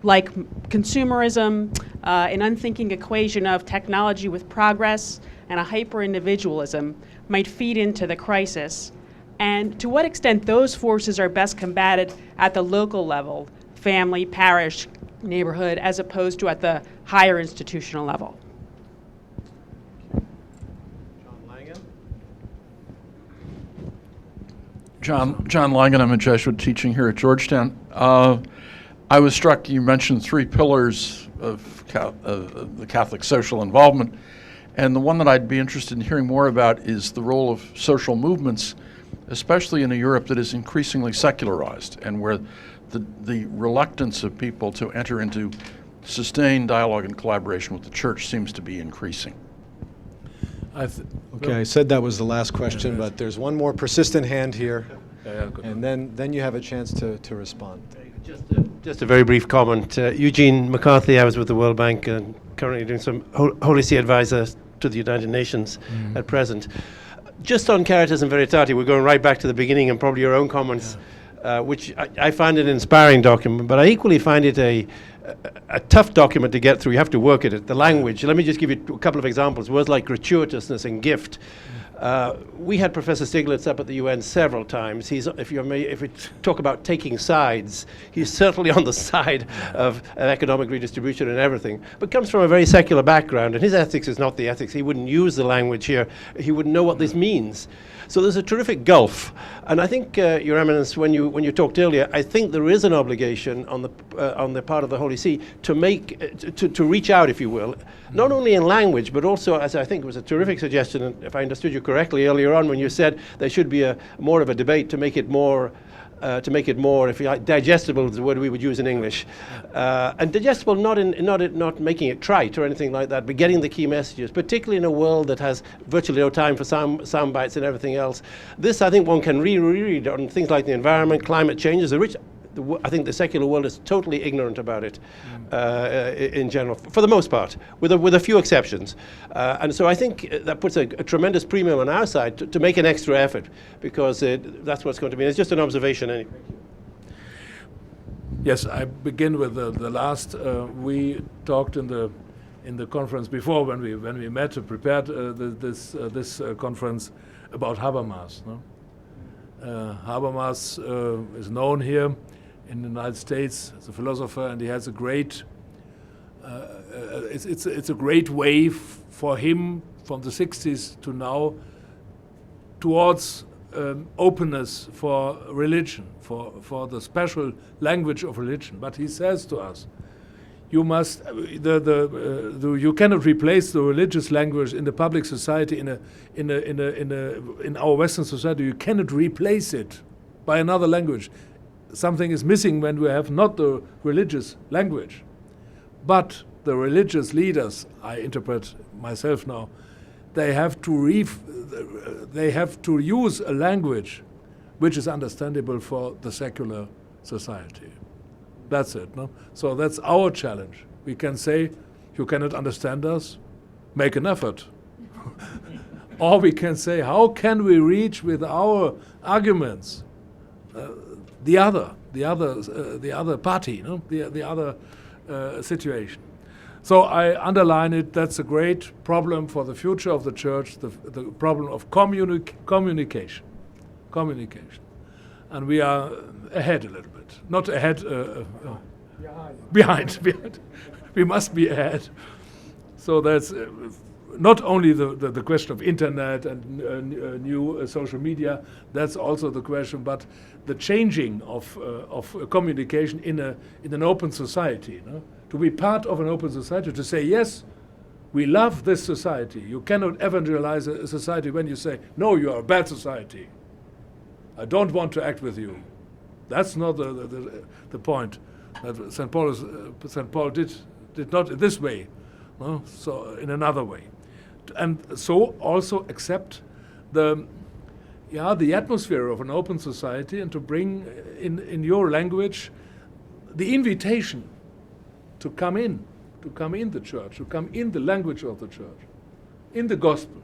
like consumerism, an unthinking equation of technology with progress, and a hyper-individualism might feed into the crisis, and to what extent those forces are best combated at the local level, family, parish, neighborhood, as opposed to at the higher institutional level. John Langen, I'm a Jesuit teaching here at Georgetown. I was struck, you mentioned 3 pillars of the Catholic social involvement, and the one that I'd be interested in hearing more about is the role of social movements, especially in a Europe that is increasingly secularized and where the reluctance of people to enter into sustained dialogue and collaboration with the Church seems to be increasing. Okay, I said that was the last question, but there's one more persistent hand here, and then you have a chance to respond. Just a very brief comment. Eugene McCarthy, I was with the World Bank and currently doing some Holy See advisor to the United Nations at present. Just on Caritas and Veritate, we're going right back to the beginning and probably your own comments, which I find an inspiring document, but I equally find it a tough document to get through. You have to work at it. The language, let me just give you a couple of examples. Words like gratuitousness and gift. We had Professor Stiglitz up at the UN several times. If we talk about taking sides, he's certainly on the side of economic redistribution and everything, but comes from a very secular background, and his ethics is not the ethics. He wouldn't use the language here. He wouldn't know what this means. So there's a terrific gulf, and I think, Your Eminence, when you talked earlier, I think there is an obligation on the part of the Holy See to reach out, if you will, not only in language, but also, as I think was a terrific suggestion, and if I understood you correctly earlier on, when you said there should be more of a debate to make it more, if you like, digestible is the word we would use in English, and digestible not making it trite or anything like that, but getting the key messages, particularly in a world that has virtually no time for sound bites and everything else. This, I think, one can reread on things like the environment, climate change. I think the secular world is totally ignorant about it in general, for the most part, with a few exceptions. And so I think that puts a tremendous premium on our side to make an extra effort, because that's what's going to be. It's just an observation anyway. Yes, I begin with the last. We talked in the conference before when we met and prepared this conference about Habermas. No? Habermas is known here in the United States as a philosopher, and he has a great. It's a great wave for him from the 60s to now towards openness for religion, for the special language of religion. But he says to us, you must you cannot replace the religious language in the public society in our Western society. You cannot replace it by another language. Something is missing when we have not the religious language. But the religious leaders, I interpret myself now, they have to use a language which is understandable for the secular society. That's it, no? So that's our challenge. We can say, you cannot understand us, make an effort. Or we can say, how can we reach with our arguments the other party, no? the other situation. So I underline it. That's a great problem for the future of the church. The problem of communication, and we are ahead a little bit. Not ahead. Behind. We must be ahead. So that's not only the question of internet and new social media. That's also the question, but the changing of communication in an open society. No? To be part of an open society, to say, yes, we love this society. You cannot evangelize a society when you say, no, you are a bad society. I don't want to act with you. That's not the point. That St. Paul did not in this way, no? So in another way. And so also accept the atmosphere of an open society, and to bring in your language the invitation to come in the church, to come in the language of the church, in the gospel,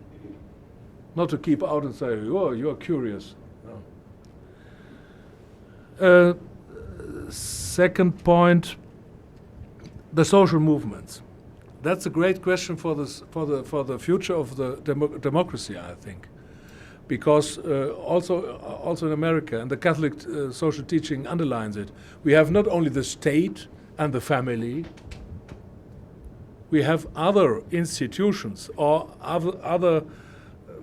not to keep out and say, oh, you are curious. No. Second point, the social movements. That's a great question for the future of the democracy, I think, because also in America, and the Catholic social teaching underlines it, we have not only the state and the family, we have other institutions or other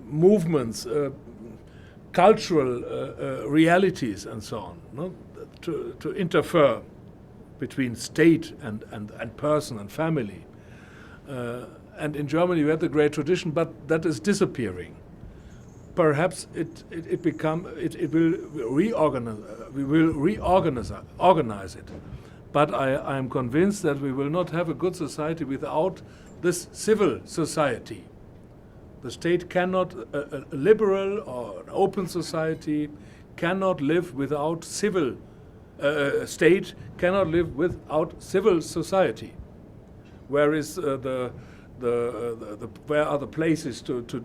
movements, cultural realities and so on, no? to interfere between state and person and family. And in Germany we had the great tradition, but that is disappearing. Perhaps it will reorganize. We will organize it. But I am convinced that we will not have a good society without this civil society. The state cannot, a liberal or an open society cannot live without civil, state cannot live without civil society. Where is where are the places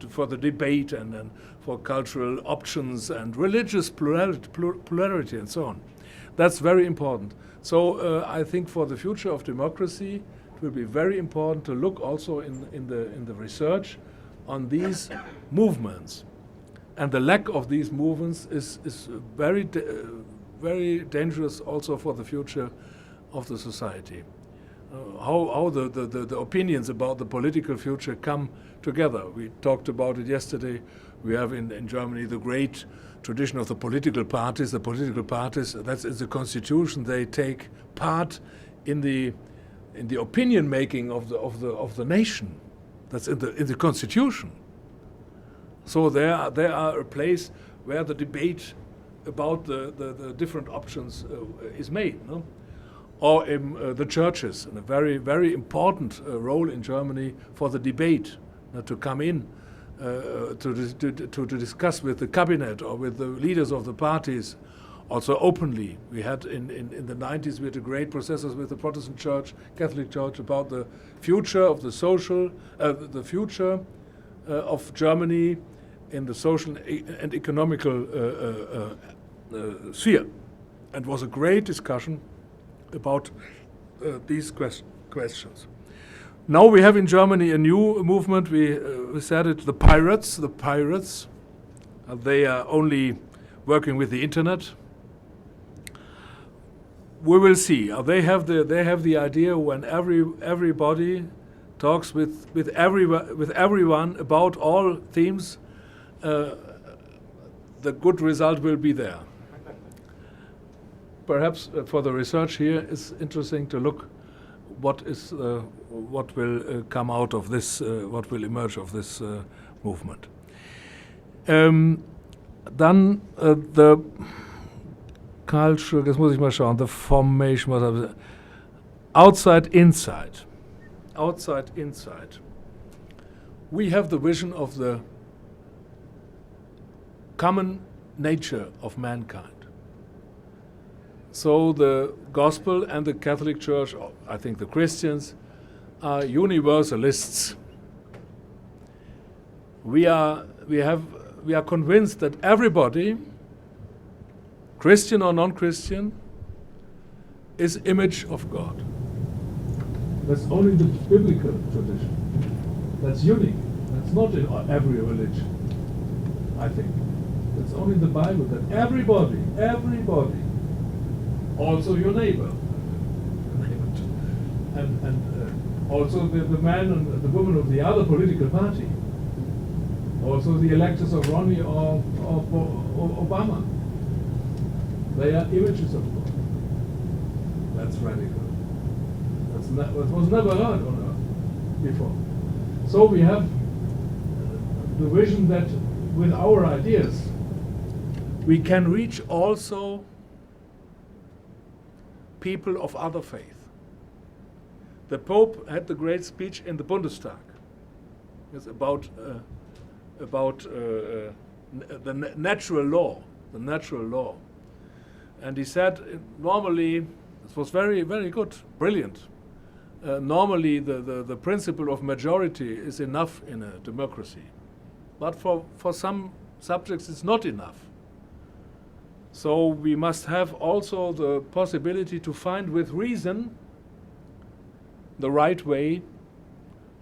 for the debate and for cultural options and religious plurality and so on? That's very important. So I think for the future of democracy, it will be very important to look also in the research on these movements, and the lack of these movements is very dangerous also for the future of the society. How the opinions about the political future come together. We talked about it yesterday. We have in Germany the great tradition of the political parties. The political parties, that's in the constitution. They take part in the opinion making of the nation. That's in the constitution. So they are a place where the debate about the different options is made. No? Or in the churches, and a very, very important role in Germany for the debate, to come in, to discuss with the cabinet or with the leaders of the parties, also openly. We had in the 90s, we had a great processes with the Protestant Church, Catholic Church, about the future of the social, the future of Germany in the social and economical sphere. And it was a great discussion about these questions. Now we have in Germany a new movement. We said it, the pirates. The pirates, they are only working with the internet. We will see. They have the idea when everybody talks with everyone about all themes, the good result will be there. Perhaps for the research here, it's interesting to look what will come out of this, what will emerge of this movement. Dann the culture, jetzt muss ich mal schauen, the formation, outside, inside. Outside, inside. We have the vision of the common nature of mankind. So the gospel and the Catholic Church, or I think the Christians, are universalists. We are convinced that everybody, Christian or non-Christian, is image of God. That's only the biblical tradition. That's unique. That's not in every religion, I think. It's only in the Bible that everybody, also your neighbor, and also the man and the woman of the other political party, also the electors of Romney or Obama, they are images of God. That's radical. That was never heard on earth before. So we have the vision that with our ideas we can reach also people of other faith. The Pope had the great speech in the Bundestag. It's about the natural law, and he said normally it was very, very good, brilliant. Normally the principle of majority is enough in a democracy, but for some subjects it's not enough. So we must have also the possibility to find with reason the right way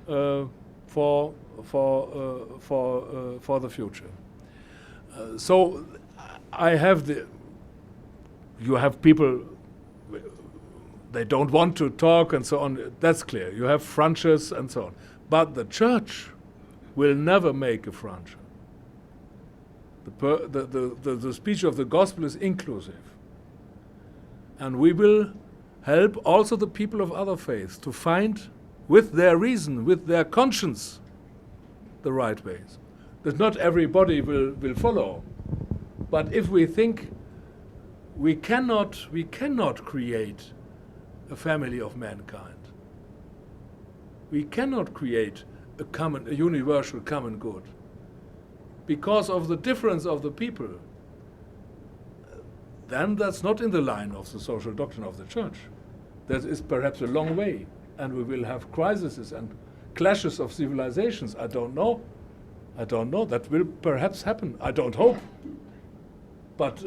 for the future. So you have people, they don't want to talk and so on. That's clear. You have frontiers and so on. But the church will never make a frontier. The speech of the gospel is inclusive. And we will help also the people of other faiths to find, with their reason, with their conscience, the right ways. That not everybody will follow. But if we think we cannot create a family of mankind. We cannot create a universal common good because of the difference of the people. Then that's not in the line of the social doctrine of the church. That is perhaps a long way, and we will have crises and clashes of civilizations. I don't know. That will perhaps happen. I don't hope. But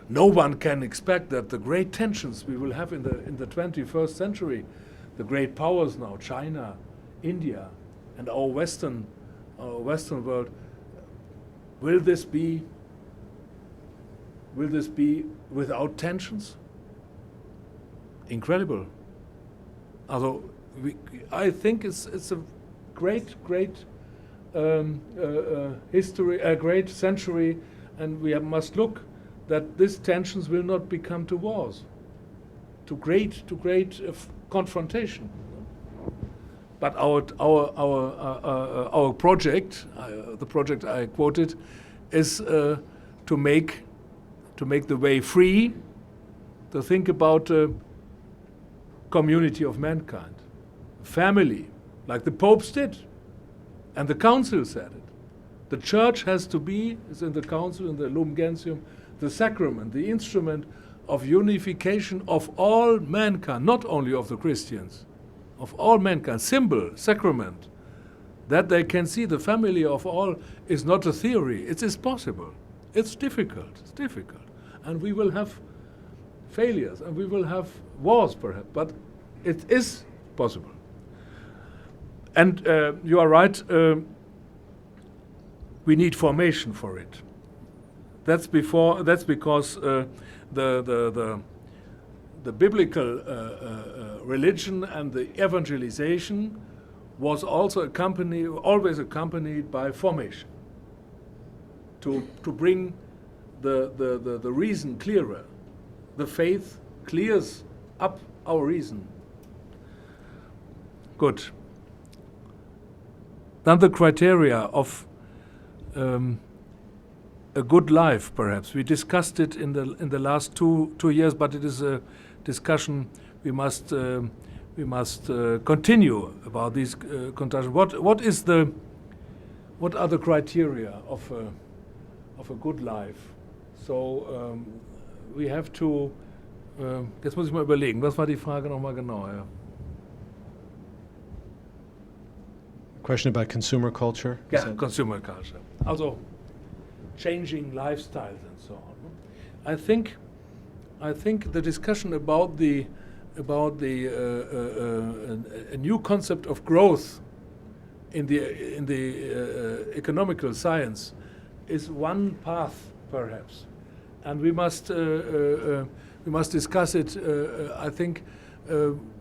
no one can expect that the great tensions we will have in the 21st century, the great powers now, China, India, and our Western world, will this be without tensions? Incredible. Although I think it's a great history, a great century, and we must look that these tensions will not become to wars, to great confrontation. But our project, the project I quoted, is to make the way free, to think about a community of mankind, family, like the popes did, and the council said it. The church has to be, it's in the council, in the Lumen Gentium, the sacrament, the instrument of unification of all mankind, not only of the Christians, of all mankind, symbol, sacrament, that they can see the family of all is not a theory, it is possible. It's difficult, and we will have failures, and we will have wars perhaps, but it is possible. And you are right, we need formation for it. That's because the biblical religion and the evangelization was also always accompanied by formation, to bring the reason clearer. The faith clears up our reason Good. Then the criteria of a good life, perhaps. We discussed it in the last two years, but it is a discussion we must continue about these conditions. What are the criteria of a good life? So we have to. Jetzt muss ich mal überlegen. Was war die Frage noch mal genau? Ja. Question about consumer culture? Yeah, consumer culture. Also changing lifestyles and so on. I think the discussion about a new concept of growth in the economical science is one path, perhaps, and we must discuss it. I think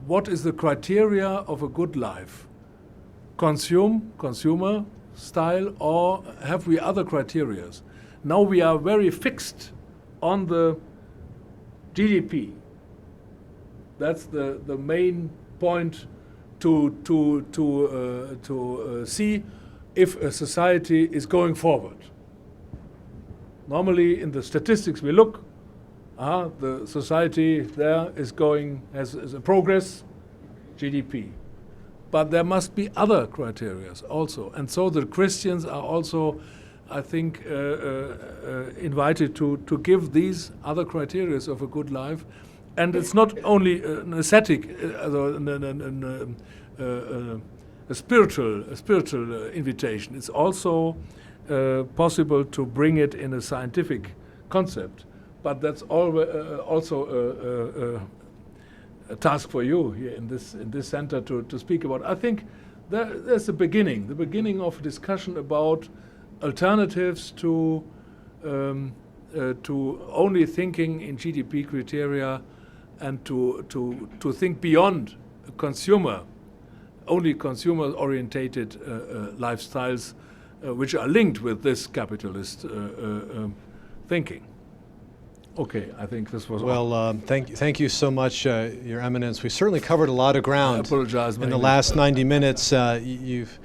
what is the criteria of a good life? Consumer style, or have we other criteria? Now we are very fixed on the GDP. That's the main point to see if a society is going forward. Normally, in the statistics we look, the society there is has a progress, GDP. But there must be other criteria also. And so the Christians are also, I think, invited to give these other criteria of a good life. And it's not only an ascetic, a spiritual invitation. It's also possible to bring it in a scientific concept. But that's also a task for you here in this center to speak about. I think there's the beginning of discussion about alternatives to only thinking in GDP criteria, and to think beyond only consumer-orientated lifestyles, which are linked with this capitalist thinking. Okay, I think this was well. Thank you so much, Your Eminence. We certainly covered a lot of ground. I apologize. In the last 90 minutes, you've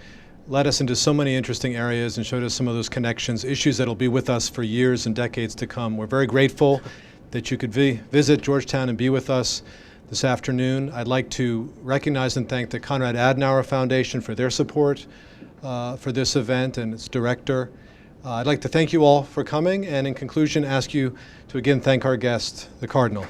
led us into so many interesting areas and showed us some of those connections, issues that will be with us for years and decades to come. We're very grateful that you could visit Georgetown and be with us this afternoon. I'd like to recognize and thank the Konrad Adenauer Foundation for their support for this event and its director. I'd like to thank you all for coming, and in conclusion, ask you to again thank our guest, the Cardinal.